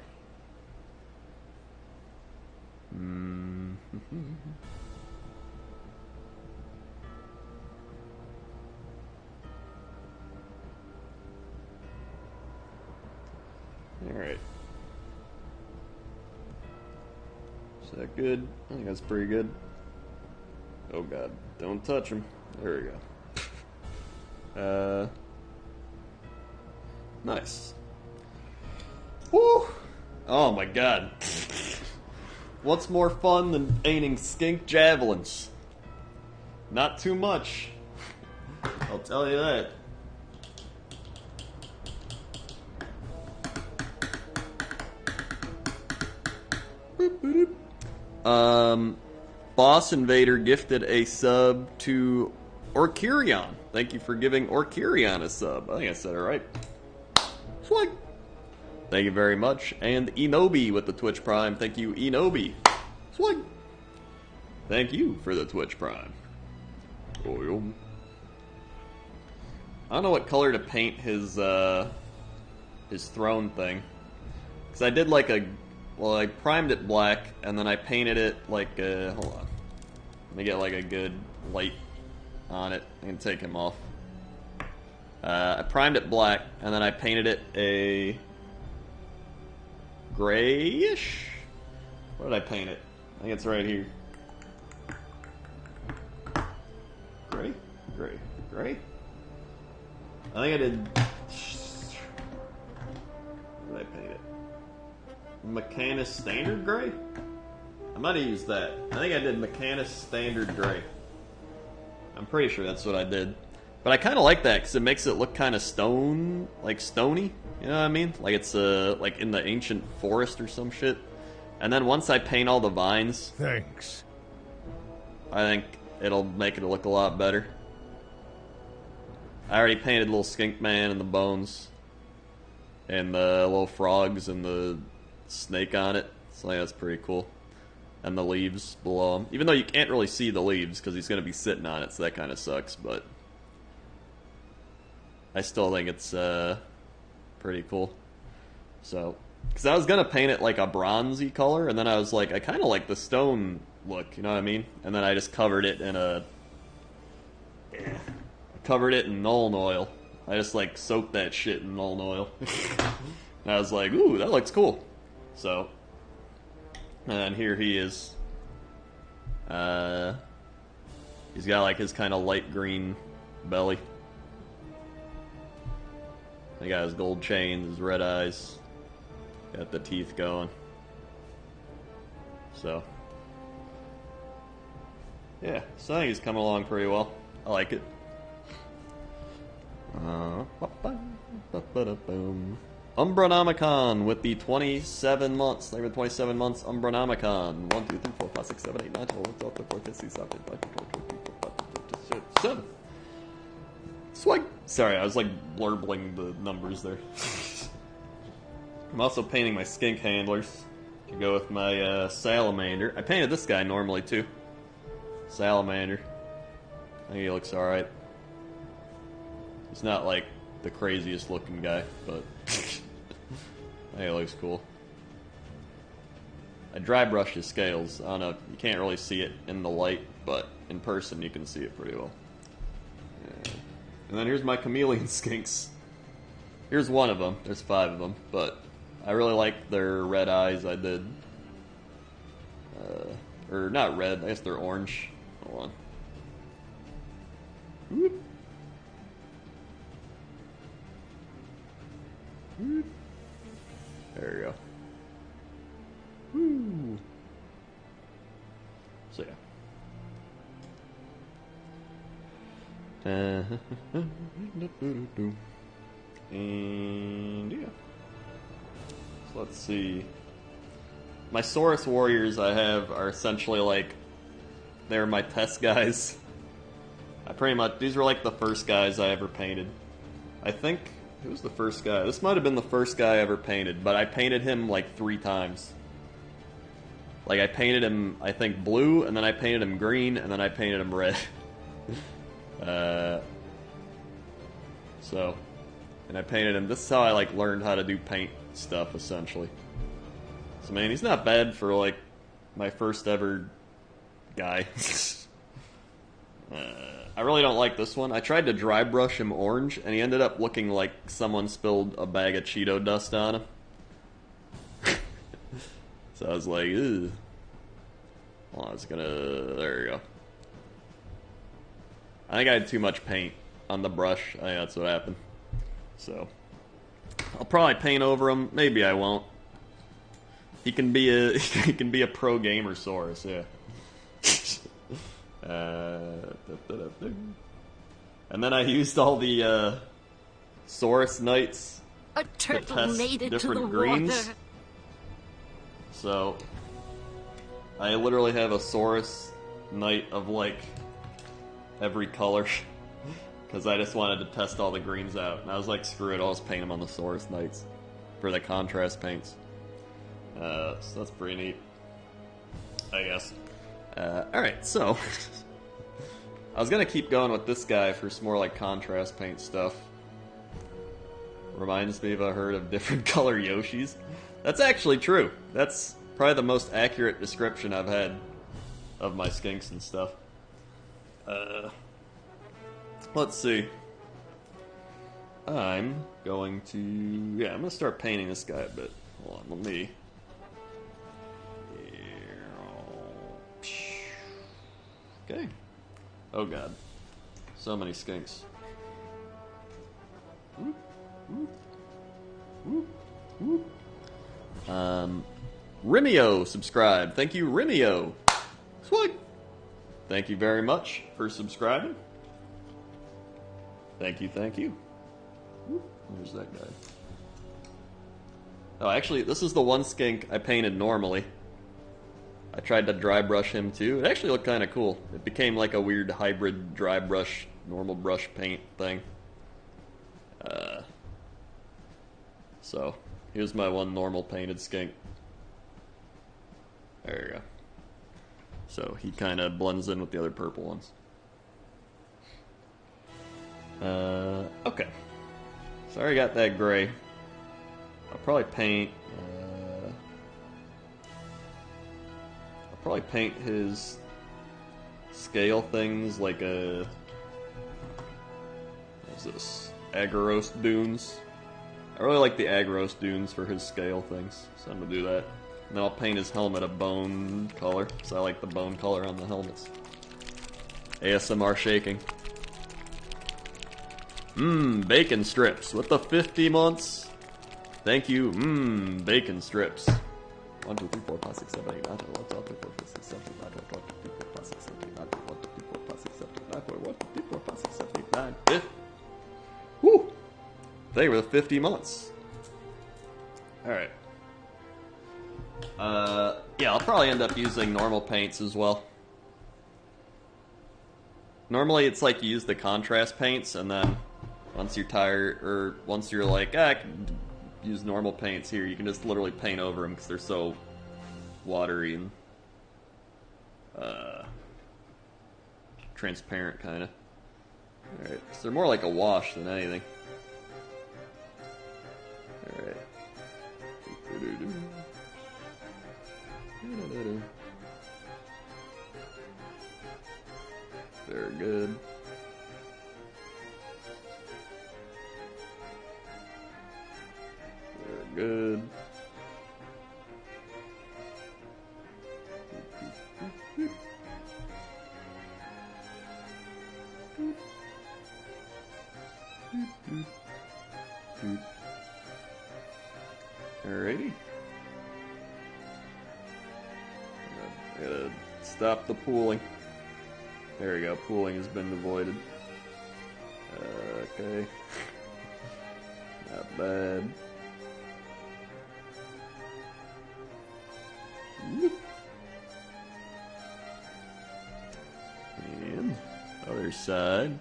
Alright. Is that good? I think that's pretty good. Oh god, don't touch him. There we go. Nice. Woo! Oh my god. What's more fun than painting skink javelins? Not too much. I'll tell you that. Boss Invader gifted a sub to Orkirion. Thank you for giving Orkirion a sub. I think I said it right. Swag. Thank you very much. And Enobi with the Twitch Prime. Thank you, Enobi. Swag. Thank you for the Twitch Prime. Oil. I don't know what color to paint his throne thing. Because I did like a... Well, I primed it black, and then I painted it like a... Hold on. Let me get like a good light on it. I can take him off. I primed it black, and then I painted it a... grayish? Where did I paint it? I think it's right here. Gray? Gray. Gray? I think I did... Where did I paint it? Mechanis Standard Gray? I might have used that. I think I did Mechanis Standard Gray. I'm pretty sure that's what I did. But I kind of like that because it makes it look kind of stone, like stony. You know what I mean? Like it's like in the ancient forest or some shit. And then once I paint all the vines, Thanks. I think it'll make it look a lot better. I already painted little Skink Man and the bones. and the little frogs and the snake on it. So yeah, that's pretty cool. And the leaves below him. Even though you can't really see the leaves because he's going to be sitting on it, so that kind of sucks, but I still think it's pretty cool. So, because I was going to paint it like a bronzy color, and then I was like, I kind of like the stone look, you know what I mean? And then I just covered it in Nuln Oil. I just like soaked that shit in Nuln Oil. And I was like, ooh, that looks cool. So, and here he is. He's got like his kind of light green belly. He got his gold chains, his red eyes. Got the teeth going. So, yeah, so I think he's coming along pretty well. I like it. Umbranomicon with the 27 months. They were 27 months. Umbranomicon. 1, 2, 3, 4, 5, 6, 7, 8, 9, 10, 11, 12, 13, 14, 15, 16, 17, 18, 19, 20, 21, 22, 23, 24, 25, 26, 27. Swag. Sorry, I was like blurbling the numbers there. I'm also painting my skink handlers to go with my salamander. I painted this guy normally too. Salamander. I think he looks alright. He's not like the craziest looking guy, but I think he looks cool. I dry brushed his scales. I don't know, you can't really see it in the light, but in person you can see it pretty well. Yeah. And then here's my chameleon skinks. Here's one of them. There's 5 of them, but I really like their red eyes. I did. Or not red, I guess they're orange. Hold on. Whoop. Whoop. There you go. Woo. So yeah. And yeah. So let's see. My Saurus warriors I have are essentially like, they're my test guys. I pretty much, these were like the first guys I ever painted. I think, who was the first guy? This might have been the first guy I ever painted, but I painted him like 3 times. Like I painted him, I think, blue, and then I painted him green, and then I painted him red. So, and I painted him, this is how I like learned how to do paint stuff, essentially. So man, he's not bad for like my first ever guy. I really don't like this one. I tried to dry brush him orange, and he ended up looking like someone spilled a bag of Cheeto dust on him. So I was like, ugh. Well, I was gonna, there you go. I think I had too much paint on the brush. I think that's what happened. So, I'll probably paint over him. Maybe I won't. He can be a pro gamer Saurus, yeah. And then I used all the Saurus Knights A to turtle test made it to the different greens. water. So, I literally have a Saurus Knight of like every color. Because I just wanted to test all the greens out. And I was like, screw it, I'll just paint them on the Saurus Knights for the contrast paints. So that's pretty neat, I guess. Alright, so I was gonna keep going with this guy for some more like contrast paint stuff. Reminds me of a herd of different color Yoshis. That's actually true. That's probably the most accurate description I've had of my skinks and stuff. Let's see. I'm going to... yeah, I'm going to start painting this guy a bit. Hold on, let me... okay. Oh god. So many skinks. Whoop, whoop, whoop, whoop. Rimio subscribed. Thank you, Rimio. Swag. Thank you very much for subscribing. Thank you, thank you. Where's that guy? Oh, actually, this is the one skink I painted normally. I tried to dry brush him too. It actually looked kind of cool. It became like a weird hybrid dry brush, normal brush paint thing. So, here's my one normal painted skink. There you go. So, he kind of blends in with the other purple ones. Okay. So I already got that gray. I'll probably paint... I'll probably paint his scale things like a... What's this? Agarose dunes. I really like the Agarose dunes for his scale things, so I'm gonna do that. And then I'll paint his helmet a bone color, because I like the bone color on the helmets. ASMR shaking. Bacon strips with the 50 months. Thank you, bacon strips. 1, 2, 3, 4, 5, 6, 7, 8, 9, 10, 11, 12, 13, 14, 15, 16, 17, 18, 19, 20, 21, 22, 23, 24, 25, 26, 27, 28, 29, 30. Woo! They were the 50 months. Alright. Yeah, I'll probably end up using normal paints as well. Normally it's like you use the contrast paints, and then once you're tired, or once you're like, I can use normal paints here, you can just literally paint over them because they're so watery and transparent, kind of. Alright, so they're more like a wash than anything. Alright. Very good. Very good. Alrighty. Gotta stop the pooling. There we go, pooling has been avoided. Okay. Not bad. And other side.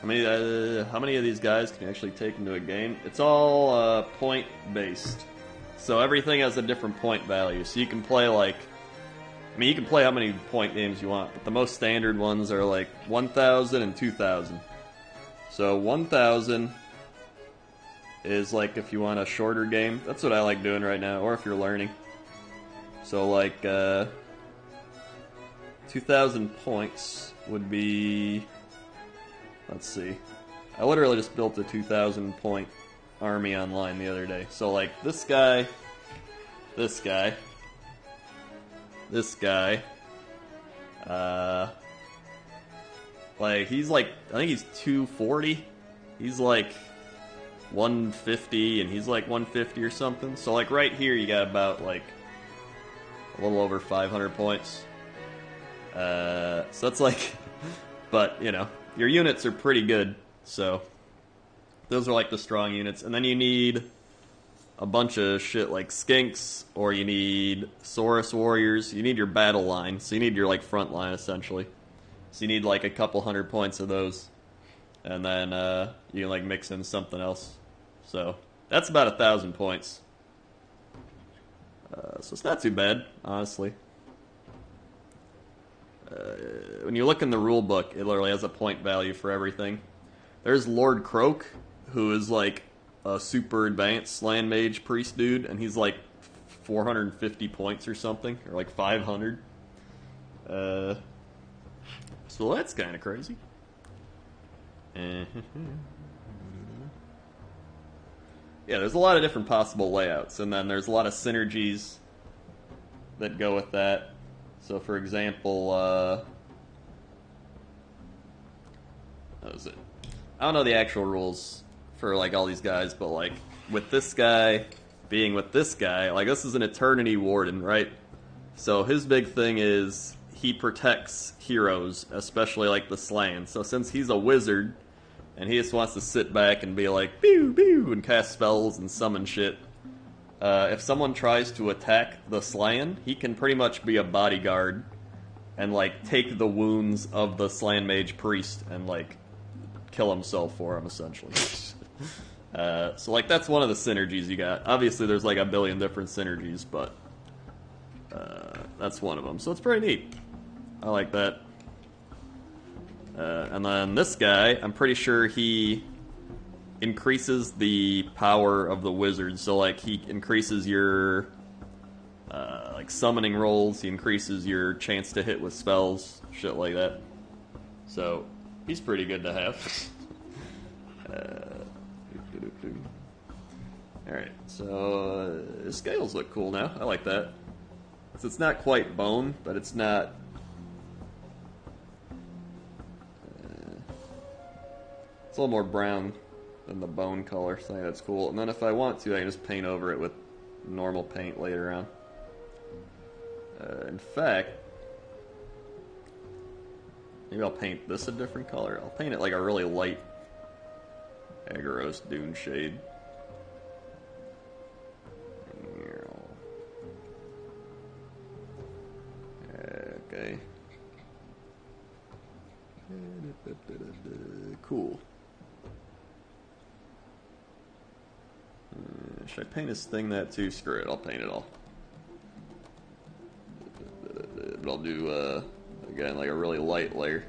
How many of these guys can you actually take into a game? It's all point based. So everything has a different point value. So you can play like, I mean, you can play how many point games you want, but the most standard ones are like 1,000 and 2,000. So 1,000 is like if you want a shorter game. That's what I like doing right now, or if you're learning. So like 2,000 points would be, let's see. I literally just built a 2,000 point army online the other day. So like this guy, this guy, this guy, like he's like, I think he's 240. He's like 150 and he's like 150 or something. So like right here you got about like a little over 500 points. So that's like, but you know, your units are pretty good. So those are like the strong units. And then you need a bunch of shit like skinks, or you need Saurus warriors. You need your battle line. So you need your like front line essentially. So you need like a couple hundred points of those. And then you can like mix in something else. So that's about 1,000 points. So it's not too bad, honestly. When you look in the rule book, it literally has a point value for everything. There's Lord Croak, who is like a super advanced land mage priest dude, and he's like 450 points or something, or like 500. So that's kind of crazy. Yeah, there's a lot of different possible layouts, and then there's a lot of synergies that go with that. So, for example, what was it? I don't know the actual rules for like all these guys, but like with this guy being with this guy, like this is an Eternity Warden, right? So his big thing is he protects heroes, especially like the Slain. So since he's a wizard and he just wants to sit back and be like pew pew and cast spells and summon shit, if someone tries to attack the Slain, he can pretty much be a bodyguard and like take the wounds of the Slain mage priest and like kill himself for him, essentially. So like that's one of the synergies you got. Obviously there's like a billion different synergies, but that's one of them. So it's pretty neat. I like that. And then this guy, I'm pretty sure he increases the power of the wizard. So like he increases your like summoning rolls, he increases your chance to hit with spells, shit like that. So he's pretty good to have. Alright, so his scales look cool now. I like that. So it's not quite bone, but it's not... it's a little more brown than the bone color, so I think that's cool. And then if I want to, I can just paint over it with normal paint later on. In fact, maybe I'll paint this a different color. I'll paint it like a really light Agarose Dune shade. Okay. Cool. Should I paint this thing that too? Screw it, I'll paint it all. But I'll do, again, like a really light layer.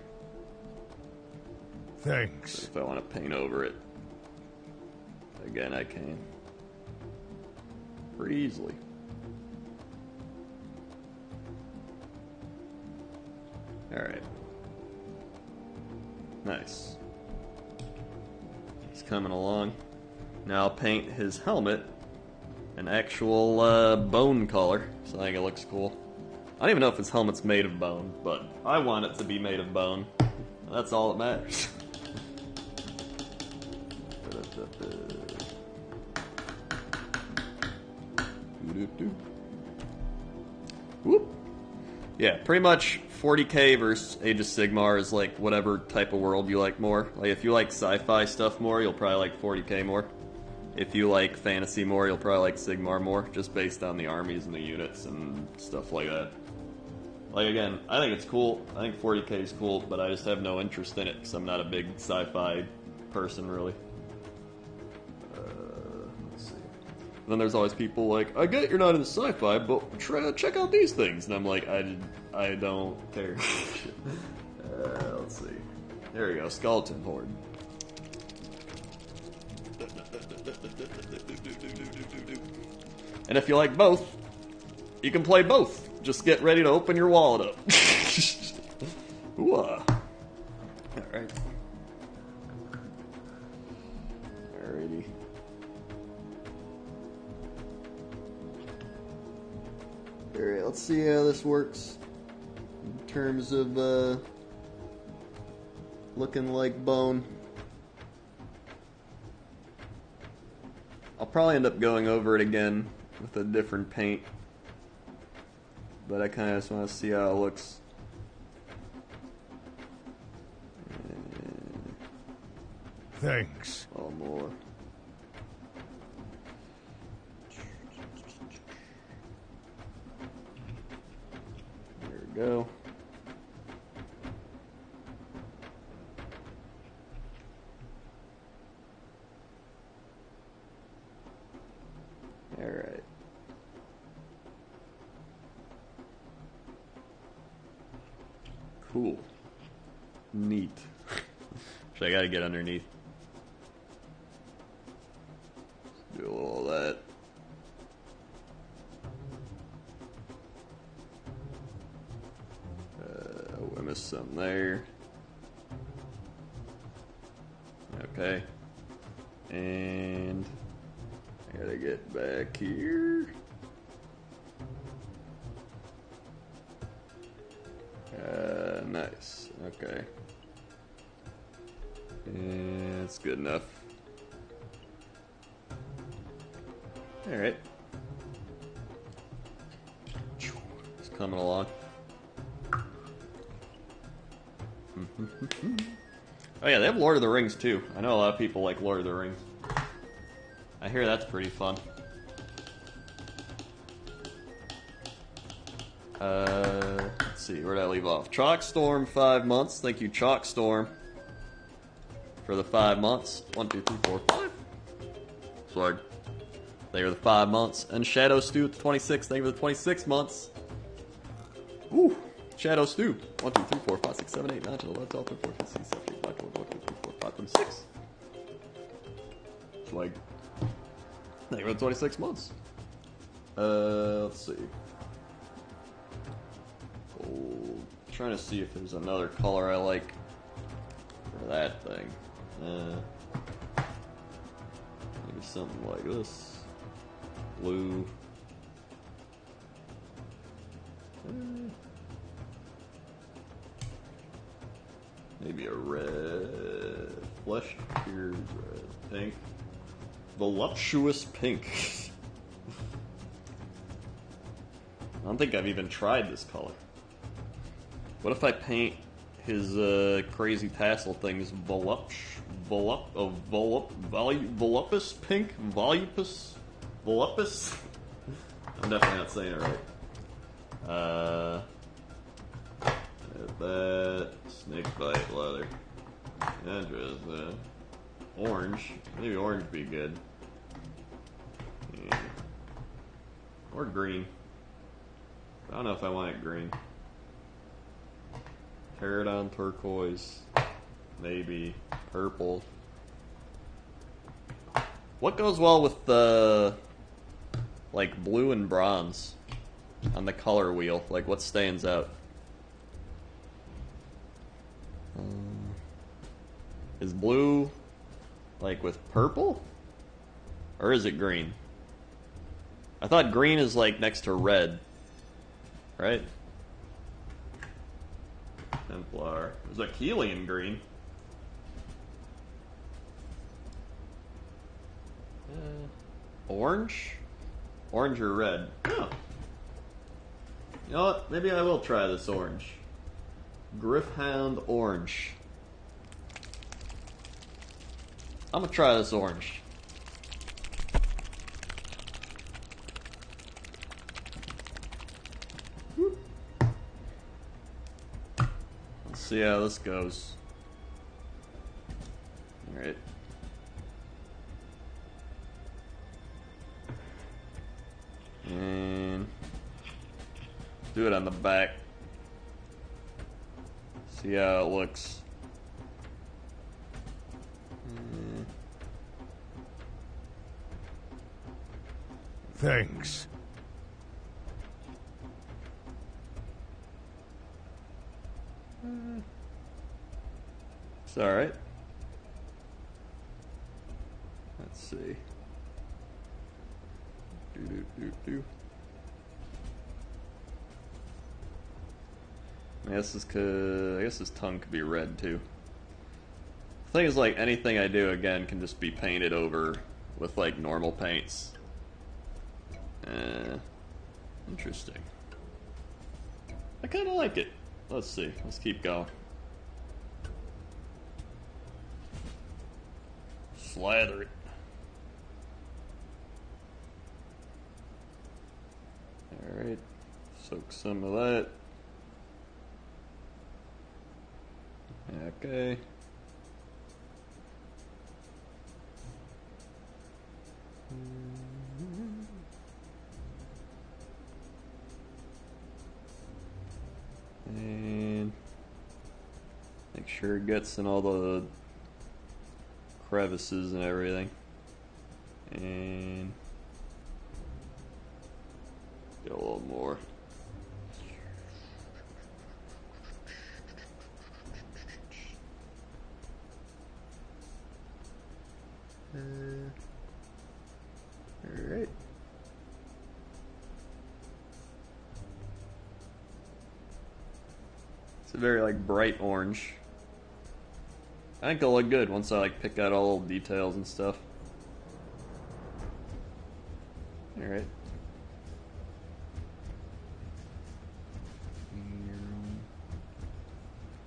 Thanks. So if I want to paint over it, again, I can. Pretty easily. Alright. Nice. He's coming along. Now I'll paint his helmet an actual bone color, so I think it looks cool. I don't even know if his helmet's made of bone, but I want it to be made of bone. That's all that matters. Whoop. Yeah, pretty much 40k versus Age of Sigmar is like whatever type of world you like more. Like if you like sci-fi stuff more, you'll probably like 40k more. If you like fantasy more, you'll probably like Sigmar more, just based on the armies and the units and stuff like that. Like again, I think it's cool. I think 40k is cool, but I just have no interest in it because I'm not a big sci-fi person, really. Let's see. And then there's always people like, I get you're not into sci-fi, but check out these things. And I'm like, I don't care. Let's see. There we go, Skeleton Horde. And if you like both, you can play both. Just get ready to open your wallet up. Alright. Alrighty. Alright, let's see how this works in terms of looking like bone. I'll probably end up going over it again with a different paint, but I kind of just want to see how it looks. Thanks. Oh, more. There we go. Alright. Cool. Neat. So I gotta get underneath. Do a little of that. I missed something there. Okay. And I gotta get back here. Nice. Okay. And it's good enough. Alright. It's coming along. Oh yeah, they have Lord of the Rings too. I know a lot of people like Lord of the Rings. I hear that's pretty fun. Let's see, where did I leave off? Chalkstorm, 5 months. Thank you, Chalkstorm, for the 5 months. 1, 2, 3, 4, 5. Swag. Thank you for the 5 months. And Shadow Stew at the 26. Thank you for the 26 months. Woo! Shadow Stew. 1, 2, 3, 4, 5, 6, 7, 8, 9, 10, 11, 12, 13, 14, 15, 16, 17, 18, 19, 20, 21, 22, 23, 24, 25, 26. Swag. Thank you for the 26 months. Let's see. Gold. Trying to see if there's another color I like for that thing. Maybe something like this. Blue. Maybe a red. Flesh tears red. Pink. Voluptuous pink. I don't think I've even tried this color. What if I paint his crazy tassel things volupus pink? Volupus? Volupus? I'm definitely not saying it right. That snake bite leather. And just orange. Maybe orange would be good. Yeah. Or green. I don't know if I want it green. Pterodon turquoise. Maybe purple. What goes well with the like blue and bronze on the color wheel? Like what stands out? Is blue like with purple? Or is it green? I thought green is like next to red. Right? Templar. There's a Keelian green. Orange? Orange or red? Oh. You know what? Maybe I will try this orange. Griffhound orange. I'm gonna try this orange. Let's see how this goes. Alright. And do it on the back. See how it looks. Thanks. It's alright. Let's see. I guess his tongue could be red too. The thing is, like, anything I do again can just be painted over with like normal paints. Interesting. I kind of like it. Let's see. Let's keep going. Slather it. Alright. Soak some of that. Okay. And make sure it gets in all the crevices and everything. And get a little more. Alright. It's a very like bright orange. I think it'll look good once I like pick out all the details and stuff. Alright.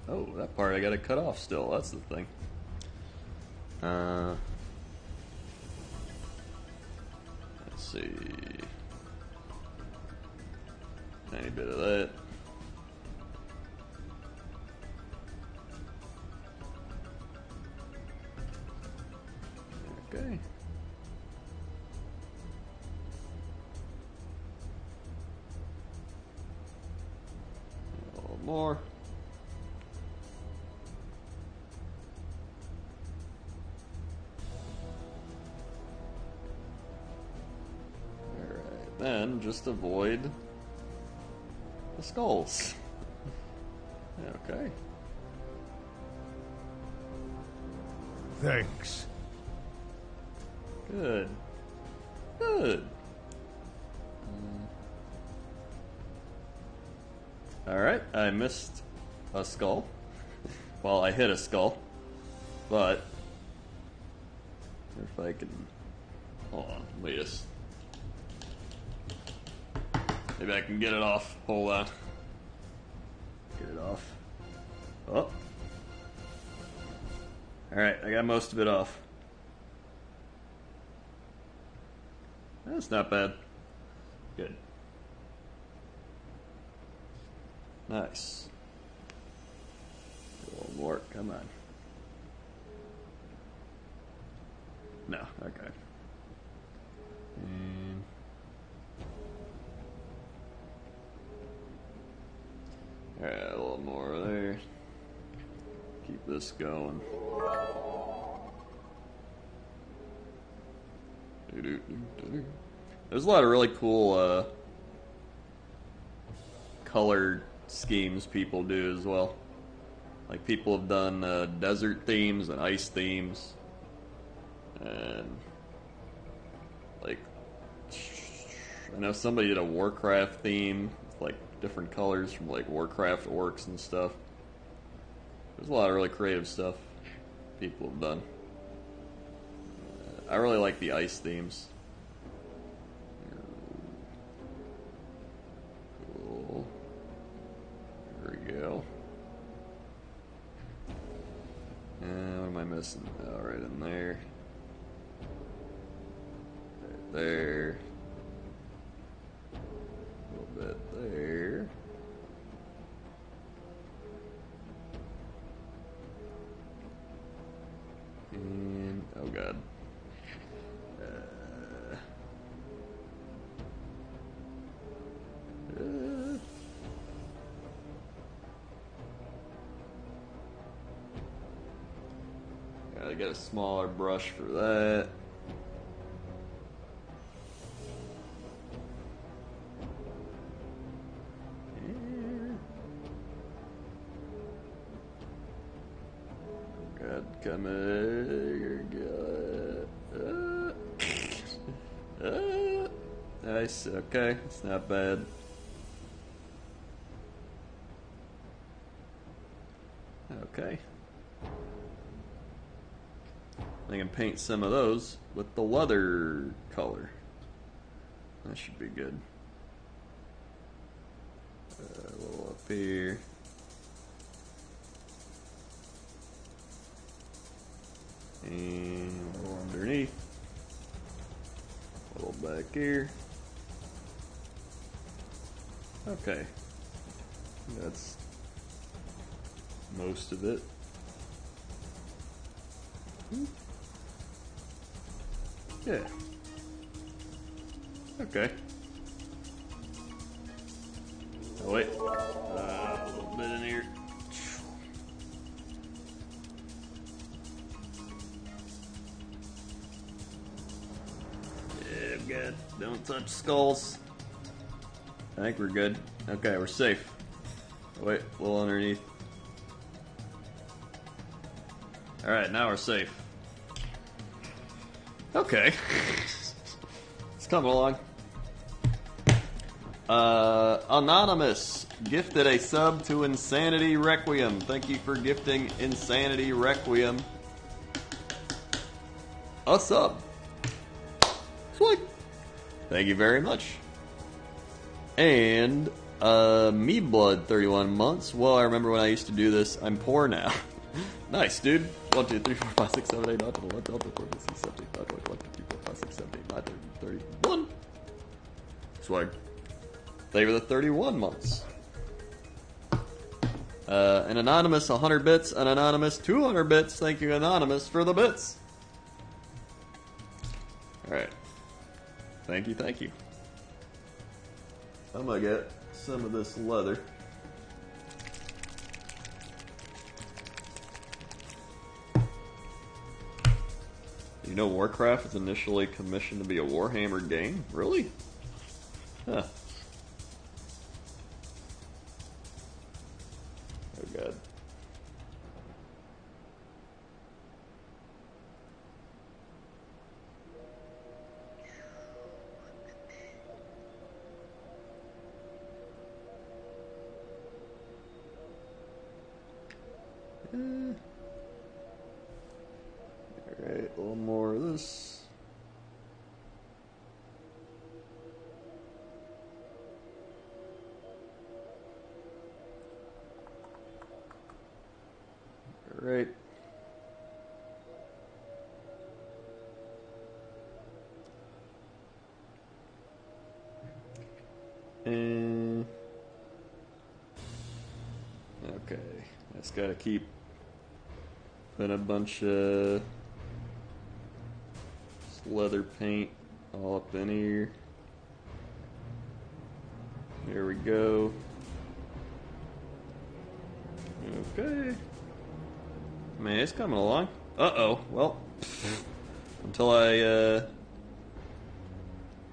Oh, that part I gotta cut off still, that's the thing. Let's see. Tiny bit of that. Okay. more. Alright, then just avoid the skulls. Okay. Thanks. Good. Good. Alright, I missed a skull. Well, I hit a skull. But if I can... Hold on, wait a... Maybe I can get it off. Hold on. Get it off. Oh. Alright, I got most of it off. That's not bad. Good. Nice. A little more, come on. No, okay. And alright, a little more there. Keep this going. There's a lot of really cool color schemes people do as well. Like people have done desert themes and ice themes, and like I know somebody did a Warcraft theme with like different colors from like Warcraft orcs and stuff. There's a lot of really creative stuff people have done. I really like the ice themes. Cool. There we go. And what am I missing? Oh, right in there. Right there. A little bit there. And, oh god. Gotta get a smaller brush for that. God, come here, God. Nice, okay, it's not bad. Okay. I can paint some of those with the leather color. That should be good. A little up here. And a little underneath. A little back here. Okay. That's most of it. Yeah. Okay. Oh wait. A little bit in here. Yeah, good. Don't touch skulls. I think we're good. Okay, we're safe. Oh, wait, a little underneath. Alright, now we're safe. Okay. It's coming along. Anonymous gifted a sub to Insanity Requiem. Thank you for gifting Insanity Requiem a sub. Sweet. Thank you very much. And Me Blood 31 months. Well, I remember when I used to do this. I'm poor now. Nice, dude. 1, 2, 3, 4, 5, 6, 7, 8, 9, 10, 11, 12, 13, 14, 15, 16, 17, 18, 19, 20, 21, 22, 23, 24, 25, 26, 27, 28, 29, 30, 31. Swag. Thank you for the 31 months. An anonymous 100 bits, an anonymous 200 bits. Thank you, anonymous, for the bits. Alright. Thank you, thank you. I'm gonna get some of this leather. You know Warcraft was initially commissioned to be a Warhammer game? Really? Huh. Oh god. Alright, a little more of this. Alright. And okay, I just gotta keep putting a bunch of leather paint all up in here. There we go. Okay. Man, it's coming along. Uh-oh. Well, until I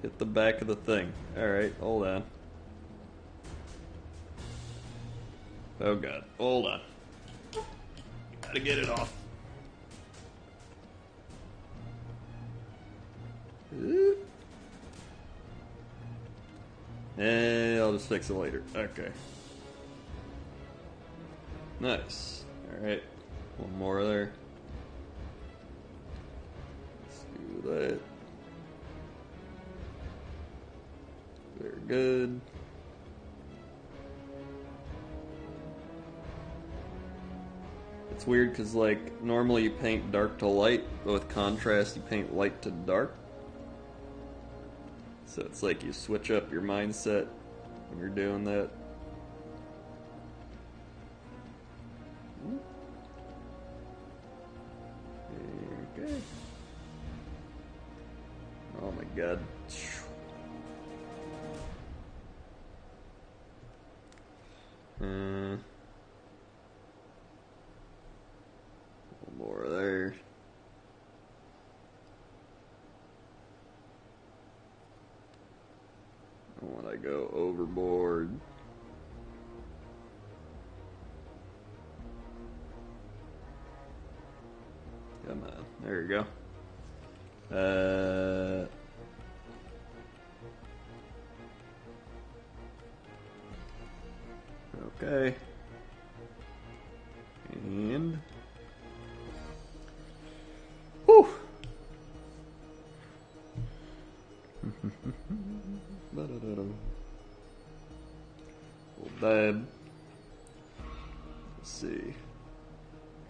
hit the back of the thing. Alright, hold on. Oh god, hold on. Gotta get it off. And I'll just fix it later. Okay. Nice. Alright. One more there. Let's do that. Very good. It's weird because, like, normally you paint dark to light, but with contrast you paint light to dark. So it's like you switch up your mindset when you're doing that. Okay. Oh my god. One more there. Don't want to go overboard. Come on, there you go. Okay. And whew. Little dab. Let's see.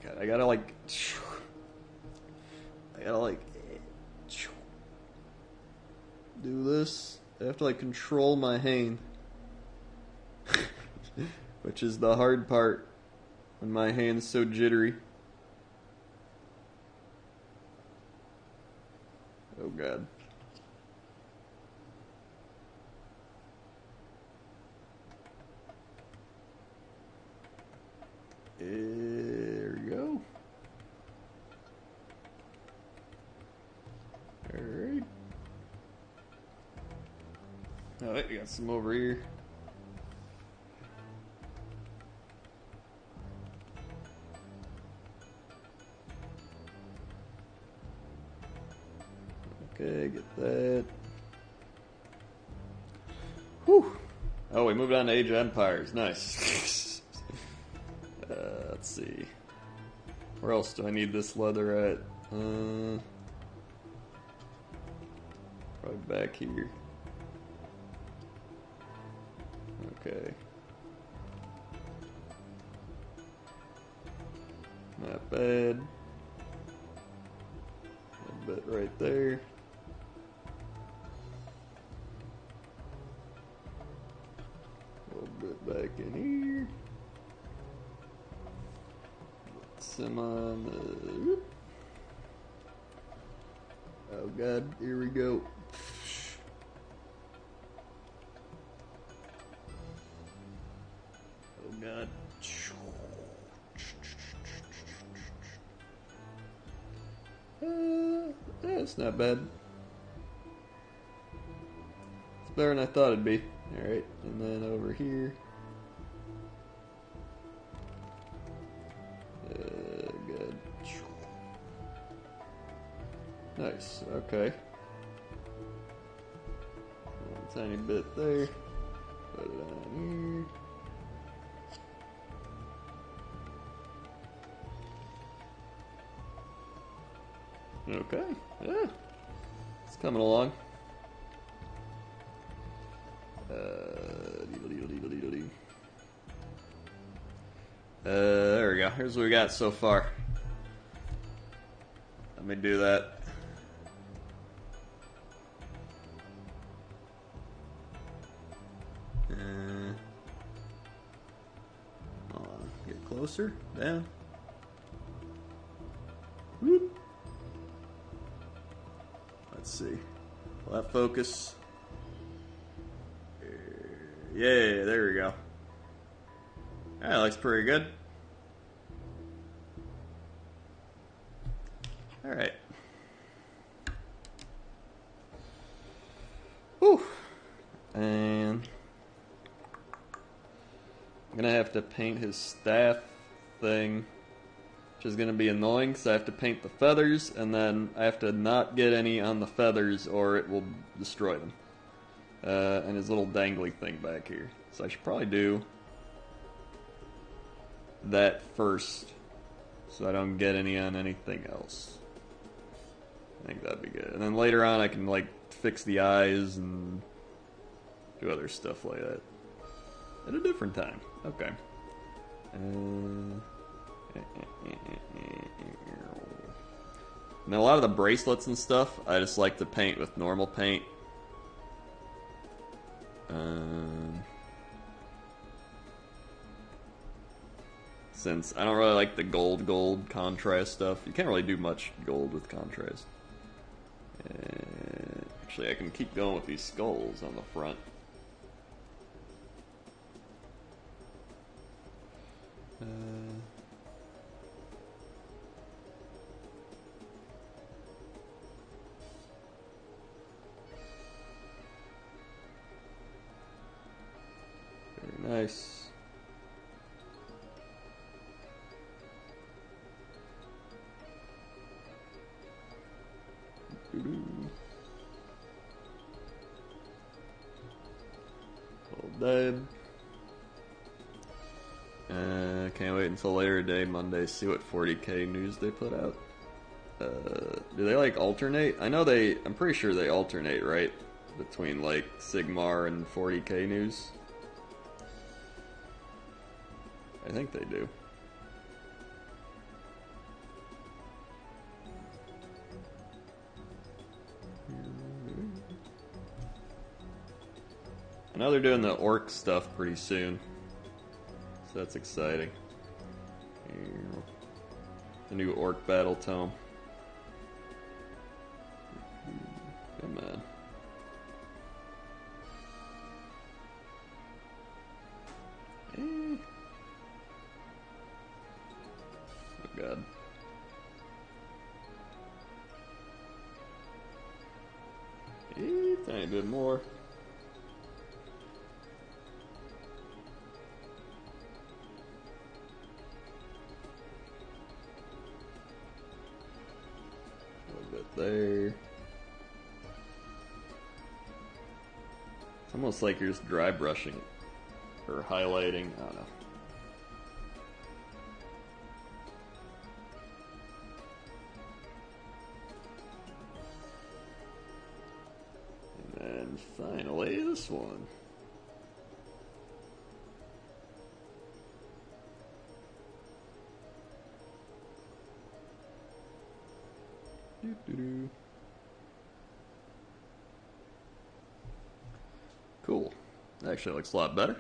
God, I gotta like do this. I have to like control my hand. Which is the hard part when my hand's so jittery. Oh god. There we go. Alright. Alright, we got some over here. Okay, get that. Whew. Oh, we moved on to Age of Empires. Nice. Let's see. Where else do I need this leather at? Probably back here. Okay. Not bad. A bit right there. A little bit back in here. Some on the... Oh god, here we go. Oh god. It's not bad. It's better than I thought it'd be. Alright, and then over here. Good. Nice, okay. One tiny bit there. Put it on here. Okay, yeah. It's coming along. There we go. Here's what we got so far. Let me do that. Hold on. Get closer. Down. Whoop. Let's see. Will that focus? Yeah, there we go. That looks pretty good. Alright. Whew. And I'm gonna have to paint his staff thing, which is gonna be annoying because I have to paint the feathers and then I have to not get any on the feathers or it will destroy them. And his little dangly thing back here. So I should probably do that first so I don't get any on anything else. I think that'd be good. And then later on I can like fix the eyes and do other stuff like that at a different time. Okay. And a lot of the bracelets and stuff I just like to paint with normal paint. Since I don't really like the gold contrast stuff. You can't really do much gold with contrast. Actually, I can keep going with these skulls on the front. Very nice. Well done. Can't wait until later today, Monday, see what 40k news they put out. Do they like alternate? I know I'm pretty sure they alternate, right? Between like Sigmar and 40k news. I think they do. I know they're doing the orc stuff pretty soon, so that's exciting. The new orc battle tome. Come on. Oh god. Tiny bit more. There. It's almost like you're just dry brushing it. Or highlighting, I don't know. And then finally this one. Cool. Actually, looks a lot better.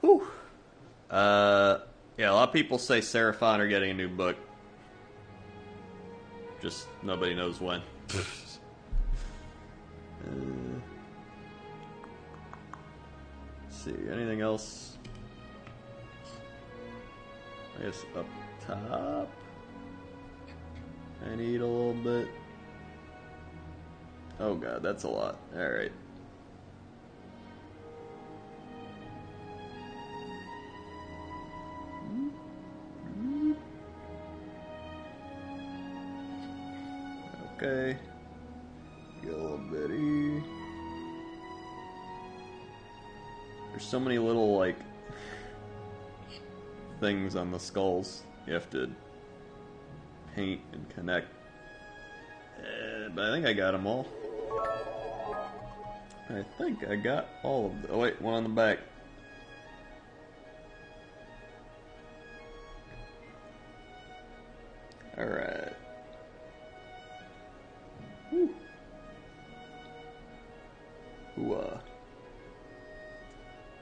Whew. Yeah, a lot of people say Seraphon are getting a new book. Just nobody knows when. Let's see, anything else? I guess up top. I need a little bit. Oh god, that's a lot. Alright. Okay. Get a little bit here. There's so many little, like, things on the skulls you have to paint and connect. But I think I got them all. I think I got all of them. Oh wait, one on the back. Alright. Woo. Ooh,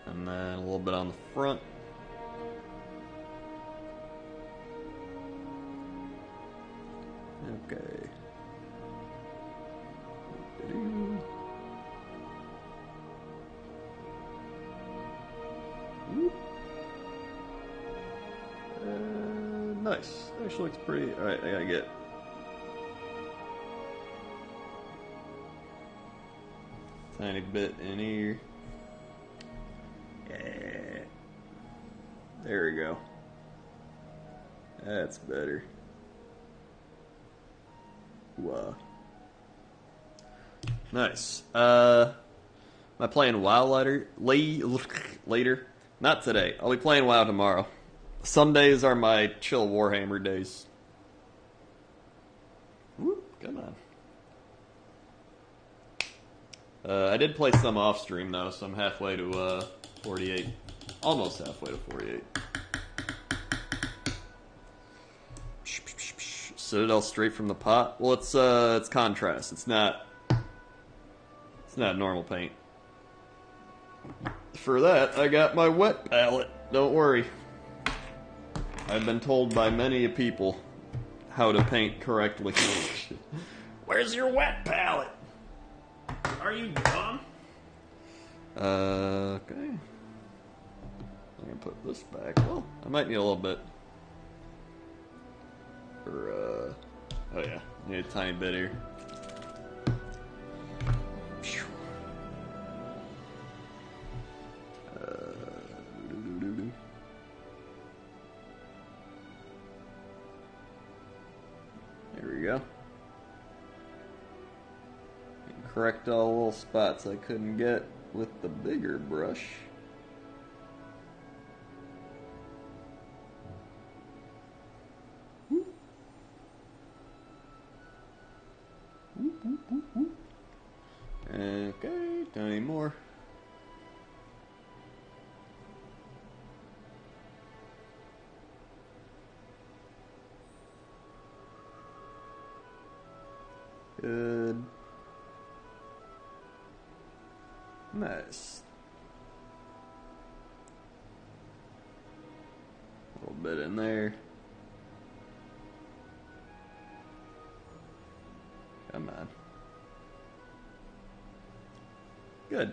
and then a little bit on the front. Okay. Nice. Actually looks pretty. Alright, I gotta get tiny bit in here. Yeah. There we go. That's better. Wow. Nice. Am I playing WoW later? Not today. I'll be playing WoW tomorrow. Sundays are my chill Warhammer days. Woo, come on. I did play some off stream though, so I'm halfway to 48. Almost halfway to 48. Citadel straight from the pot. Well, it's contrast. It's not normal paint. For that, I got my wet palette. Don't worry. I've been told by many people how to paint correctly. Where's your wet palette? Are you dumb? Okay. I'm gonna put this back. Well, I might need a little bit. For, oh yeah, need a tiny bit here. There we go. And correct all the little spots I couldn't get with the bigger brush. Okay, don't need more. Good. Nice. A little bit in there. Come on. Good.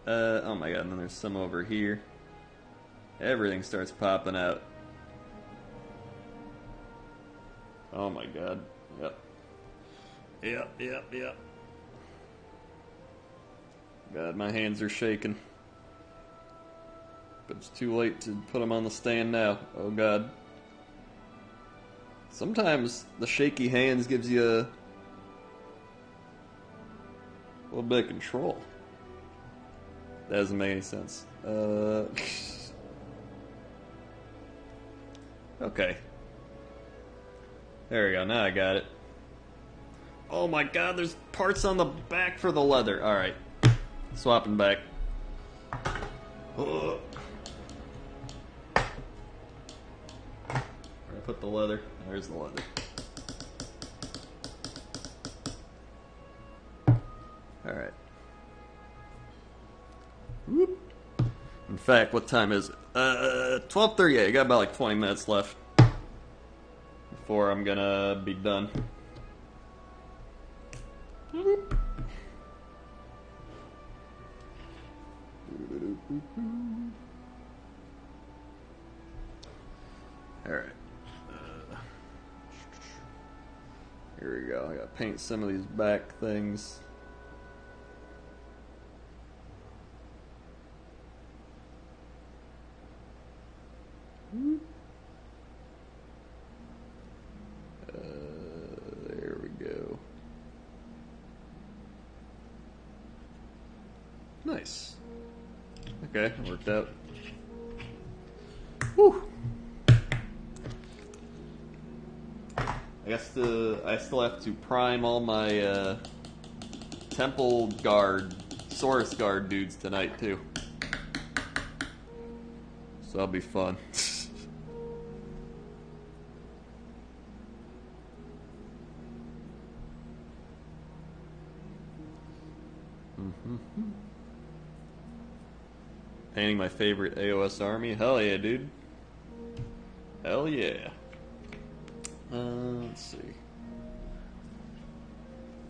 Oh my god, and then there's some over here. Everything starts popping out. Oh my god. Yep. Yep. God, my hands are shaking. But it's too late to put them on the stand now. Oh god. Sometimes the shaky hands gives you a little bit of control. That doesn't make any sense. Okay. There we go, now I got it. Oh my god, there's parts on the back for the leather. Alright. Swapping back. Where I put the leather? There's the leather. Alright. Whoop. In fact, what time is it? 12:38. I got about like 20 minutes left before I'm gonna be done. Whoop. Alright. Here we go. I gotta paint some of these back things. There we go. Nice. Okay, worked out. Whew. I guess I still have to prime all my temple guard, Saurus guard dudes tonight too. So that'll be fun. Painting my favorite AOS army? Hell yeah, dude. Hell yeah. Let's see.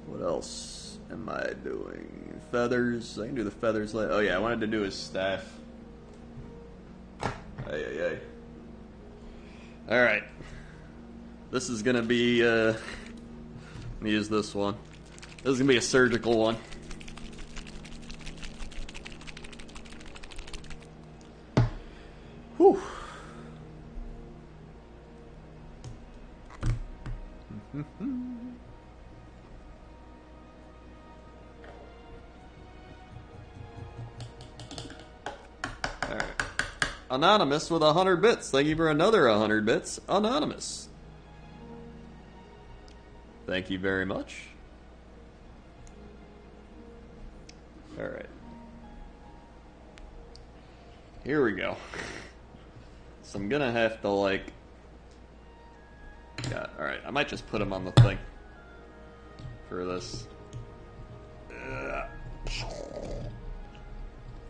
What else am I doing? Feathers. I can do the feathers later. Oh yeah, I wanted to do his staff. Ay. Alright. This is gonna be, let me use this one. This is gonna be a surgical one. Whew. Alright. Anonymous with 100 bits. Thank you for another 100 bits. Anonymous. Thank you very much. Alright. Here we go. So I'm gonna have to, like... Yeah, alright. I might just put him on the thing. For this.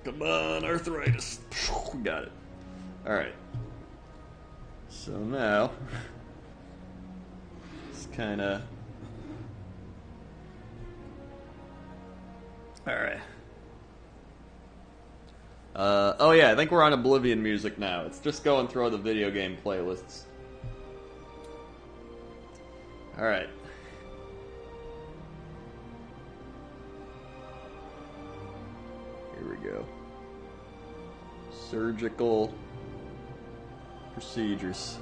Come on, arthritis. Got it. Alright. So now... It's kinda... Alright. Oh yeah, I think we're on Oblivion music now. It's just going through all the video game playlists. Alright. Here we go. Surgical procedures.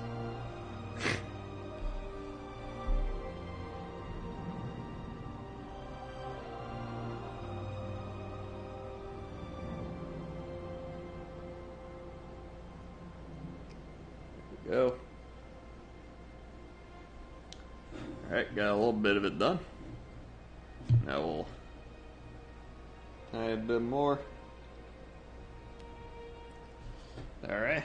Go. Alright, got a little bit of it done. Now we'll tie a bit more. Alright.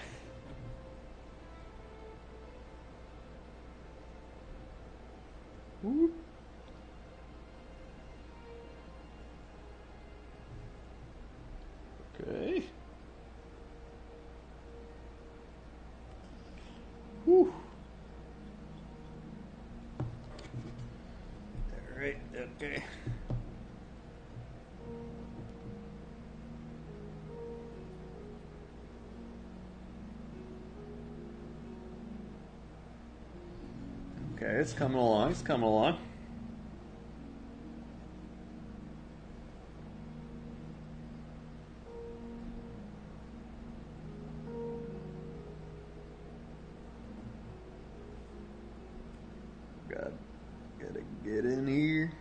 Whoop. Okay. Whew. Alright, okay. Okay, it's coming along, it's coming along. Gotta get in here.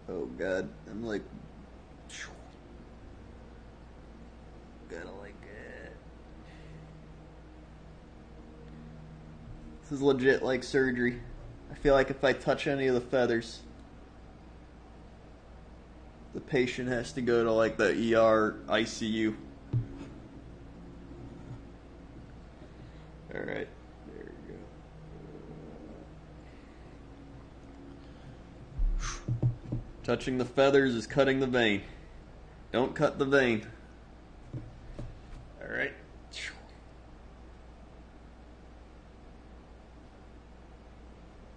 Oh god, I'm like... Gotta like... This is legit like surgery. I feel like if I touch any of the feathers, the patient has to go to like the ER ICU. Alright, there we go. Touching the feathers is cutting the vein. Don't cut the vein. Alright.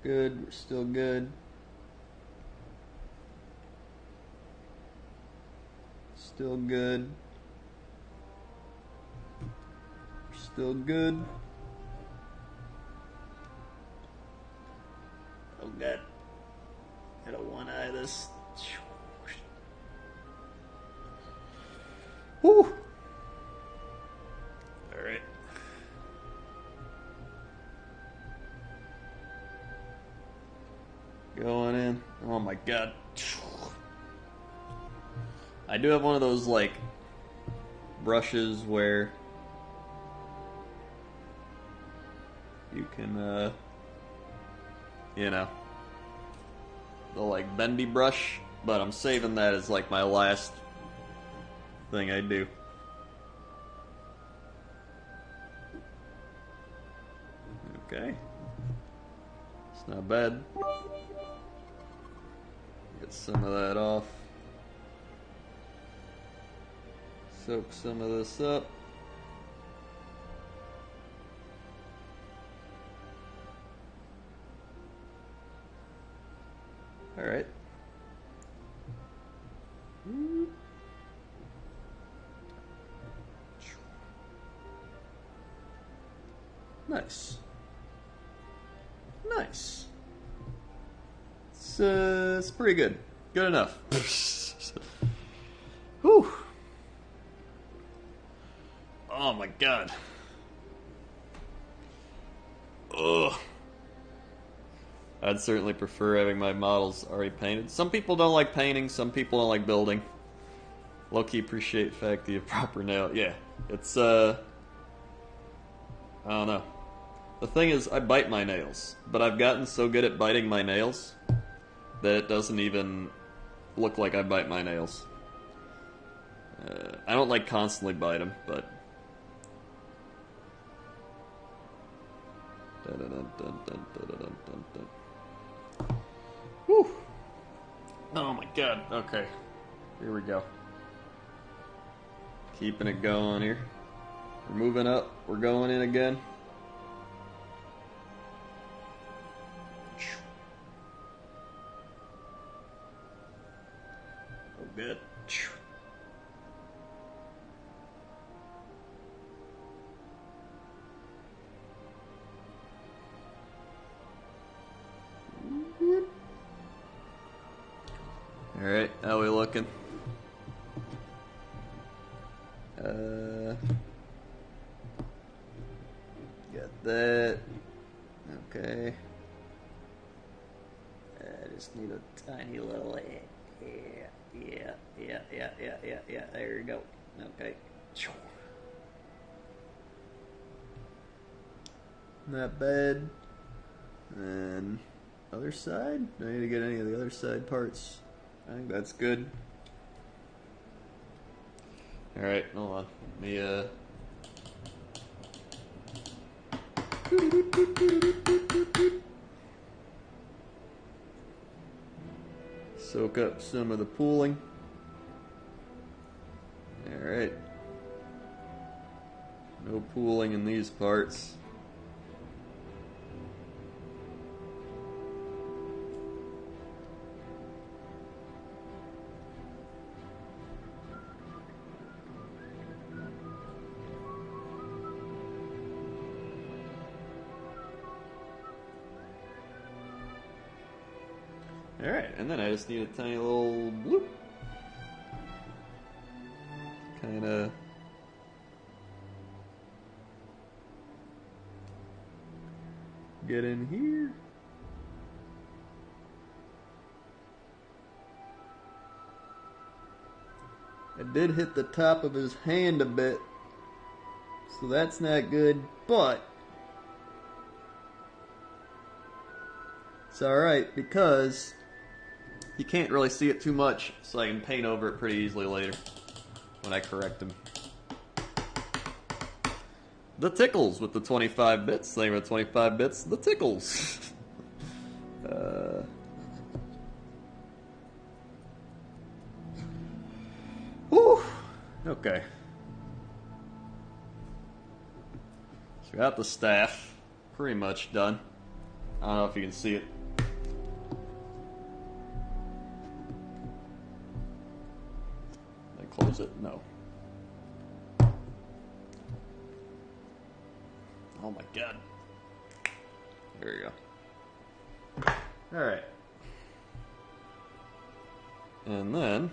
Good, we're still good. Still good. Still good. Oh god. Gotta one eye this. Whew. Alright. Going in. Oh my god. I do have one of those, like, brushes where you can, you know, the, like, bendy brush, but I'm saving that as, like, my last thing I do. Okay. It's not bad. Get some of that off. Soak some of this up. Alright. Nice. Nice. It's pretty good. Good enough. Whew. Oh my god. Ugh. I'd certainly prefer having my models already painted. Some people don't like painting, some people don't like building. Low-key appreciate the fact that you have proper nail. Yeah, it's, I don't know. The thing is, I bite my nails, but I've gotten so good at biting my nails that it doesn't even look like I bite my nails. I don't like constantly bite them, but... Whew. Oh my god, okay. Here we go. Keeping it going here. We're moving up, we're going in again. Oh good. Alright, how we looking? Got that. Okay. I just need a tiny little... Yeah. There you go. Okay. Not bad. And other side? Do I need to get any of the other side parts? I think that's good. Alright, hold on. Let me, soak up some of the pooling. Alright. No pooling in these parts. Alright, and then I just need a tiny little bloop. Kinda... get in here. I did hit the top of his hand a bit, so that's not good, but it's alright because you can't really see it too much, so I can paint over it pretty easily later when I correct them. The tickles with the 25 bits. Thing with 25 bits, the tickles. Whew. Okay. So we got the staff pretty much done. I don't know if you can see it. That close. is it? No. Oh my god. There you go. Alright. And then...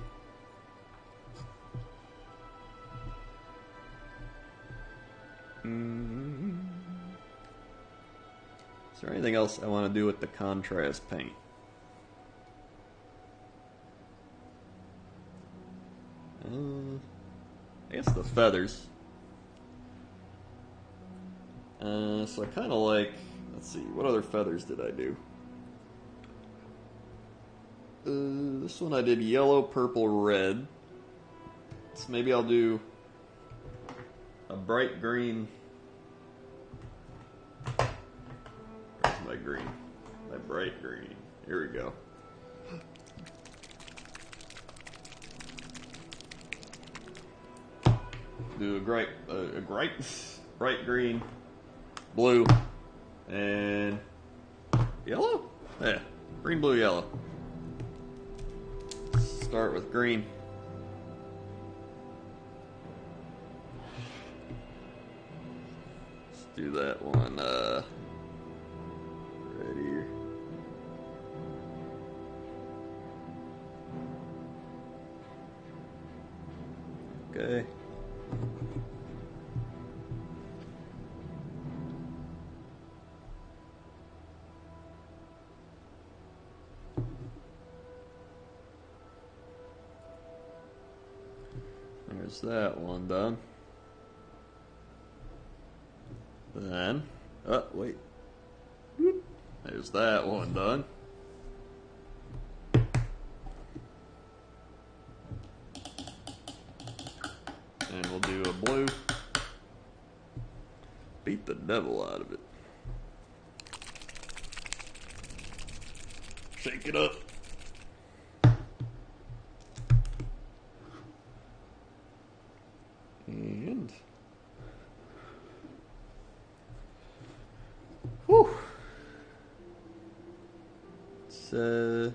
Is there anything else I want to do with the contrast paint? I guess the feathers. So I kind of like... Let's see, what other feathers did I do? This one I did yellow, purple, red. So maybe I'll do a bright green. Where's my green? My bright green. Here we go. Do a bright green, blue, and yellow? Yeah, green, blue, yellow. Start with green. Let's do that one, right here. Okay. There's that one done. Then, oh, wait. Whoop. There's that one done. And we'll do a blue. Beat the devil out of it. Shake it up. And whew. Let's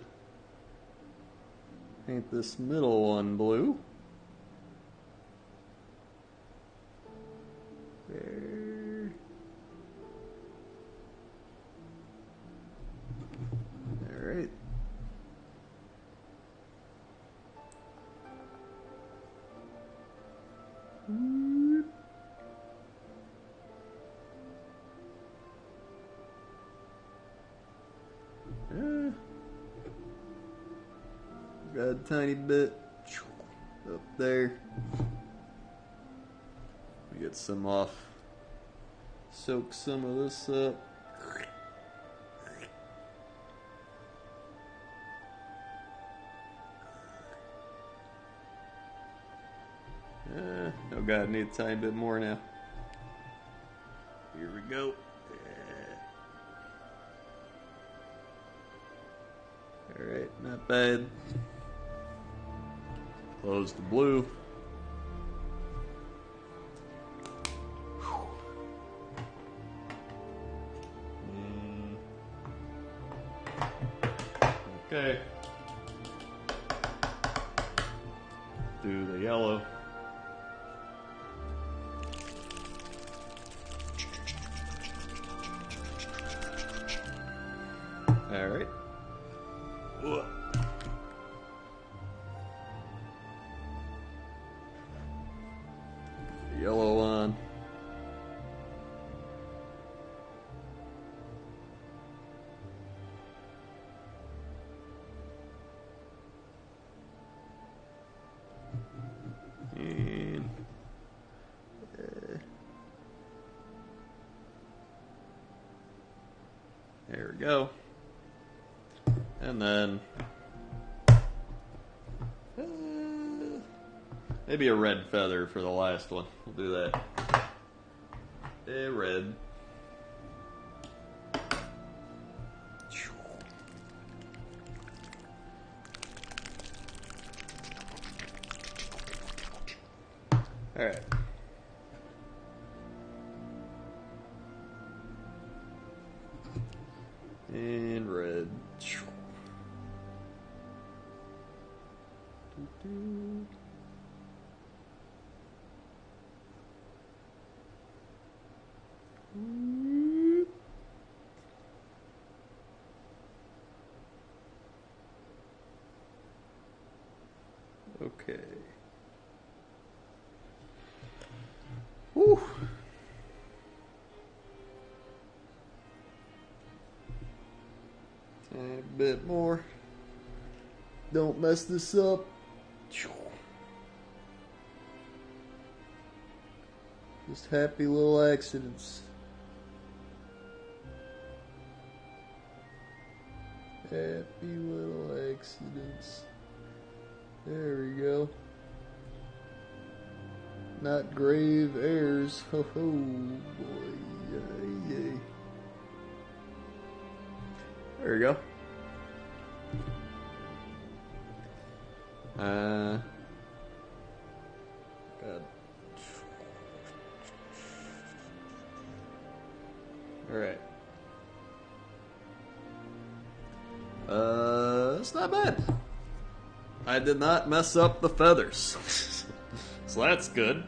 paint this middle one blue. There. All right. Got a tiny bit up there. We get some off. Soak some of this up. Oh god, I need a tiny bit more now. Here we go. Alright, not bad. Close the blue. Okay. Do the yellow. Alright. Yellow on. And there we go. And then maybe a red feather for the last one. We'll do that. A red. All right. And red. Okay. Whew. Tiny bit more. Don't mess this up. Just happy little accidents. Happy little accidents. There we go. Not grave errors. Ho ho, boy. Yay, yay. There we go. God. Alright. It's not bad. I did not mess up the feathers. So that's good.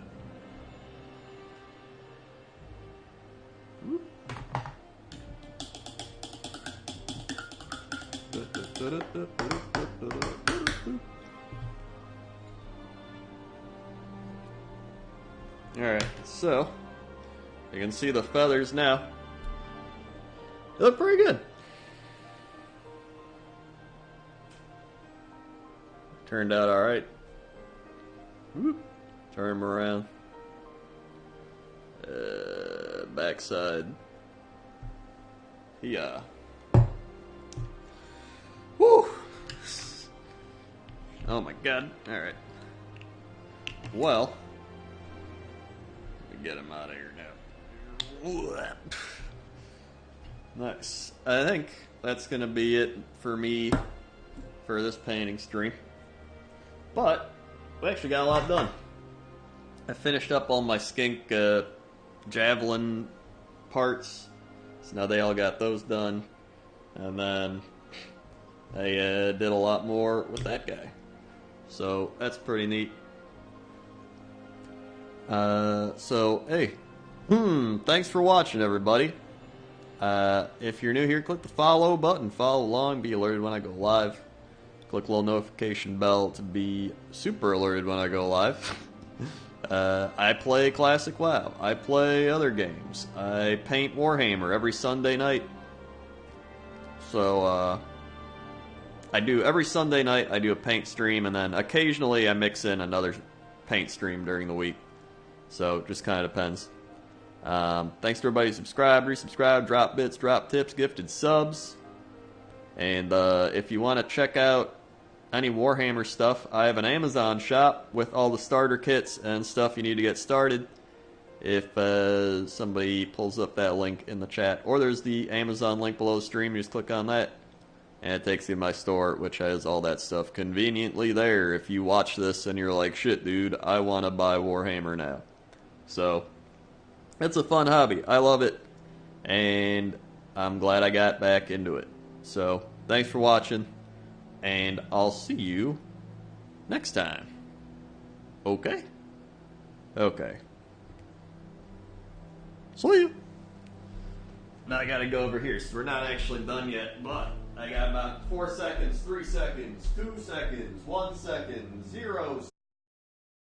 Alright, so you can see the feathers now. They look pretty good. Turned out alright. Turn them around. Backside. Yeah. Woo! Oh my god. Alright. Well. Let me get him out of here now. Nice. I think that's gonna be it for me for this painting stream. But we actually got a lot done. I finished up all my skink javelin parts, so now they all got those done. And then I did a lot more with that guy, so that's pretty neat. So hey, thanks for watching, everybody. If you're new here, click the follow button, follow along, be alerted when I go live. Click the little notification bell to be super alerted when I go live. I play Classic WoW. I play other games. I paint Warhammer every Sunday night. So, I do every Sunday night, I do a paint stream, and then occasionally I mix in another paint stream during the week. So, it just kind of depends. Thanks to everybody who subscribed, resubscribed, drop bits, drop tips, gifted subs. And if you want to check out any Warhammer stuff, I have an Amazon shop with all the starter kits and stuff you need to get started. If somebody pulls up that link in the chat, or there's the Amazon link below the stream, you just click on that, and it takes you to my store, which has all that stuff conveniently there. If you watch this and you're like, shit, dude, I want to buy Warhammer now. So, it's a fun hobby. I love it, and I'm glad I got back into it. So, thanks for watching, and I'll see you next time. Okay? Okay. See you. Now I gotta go over here, so we're not actually done yet, but I got about 4 seconds, 3 seconds, 2 seconds, 1 second, 0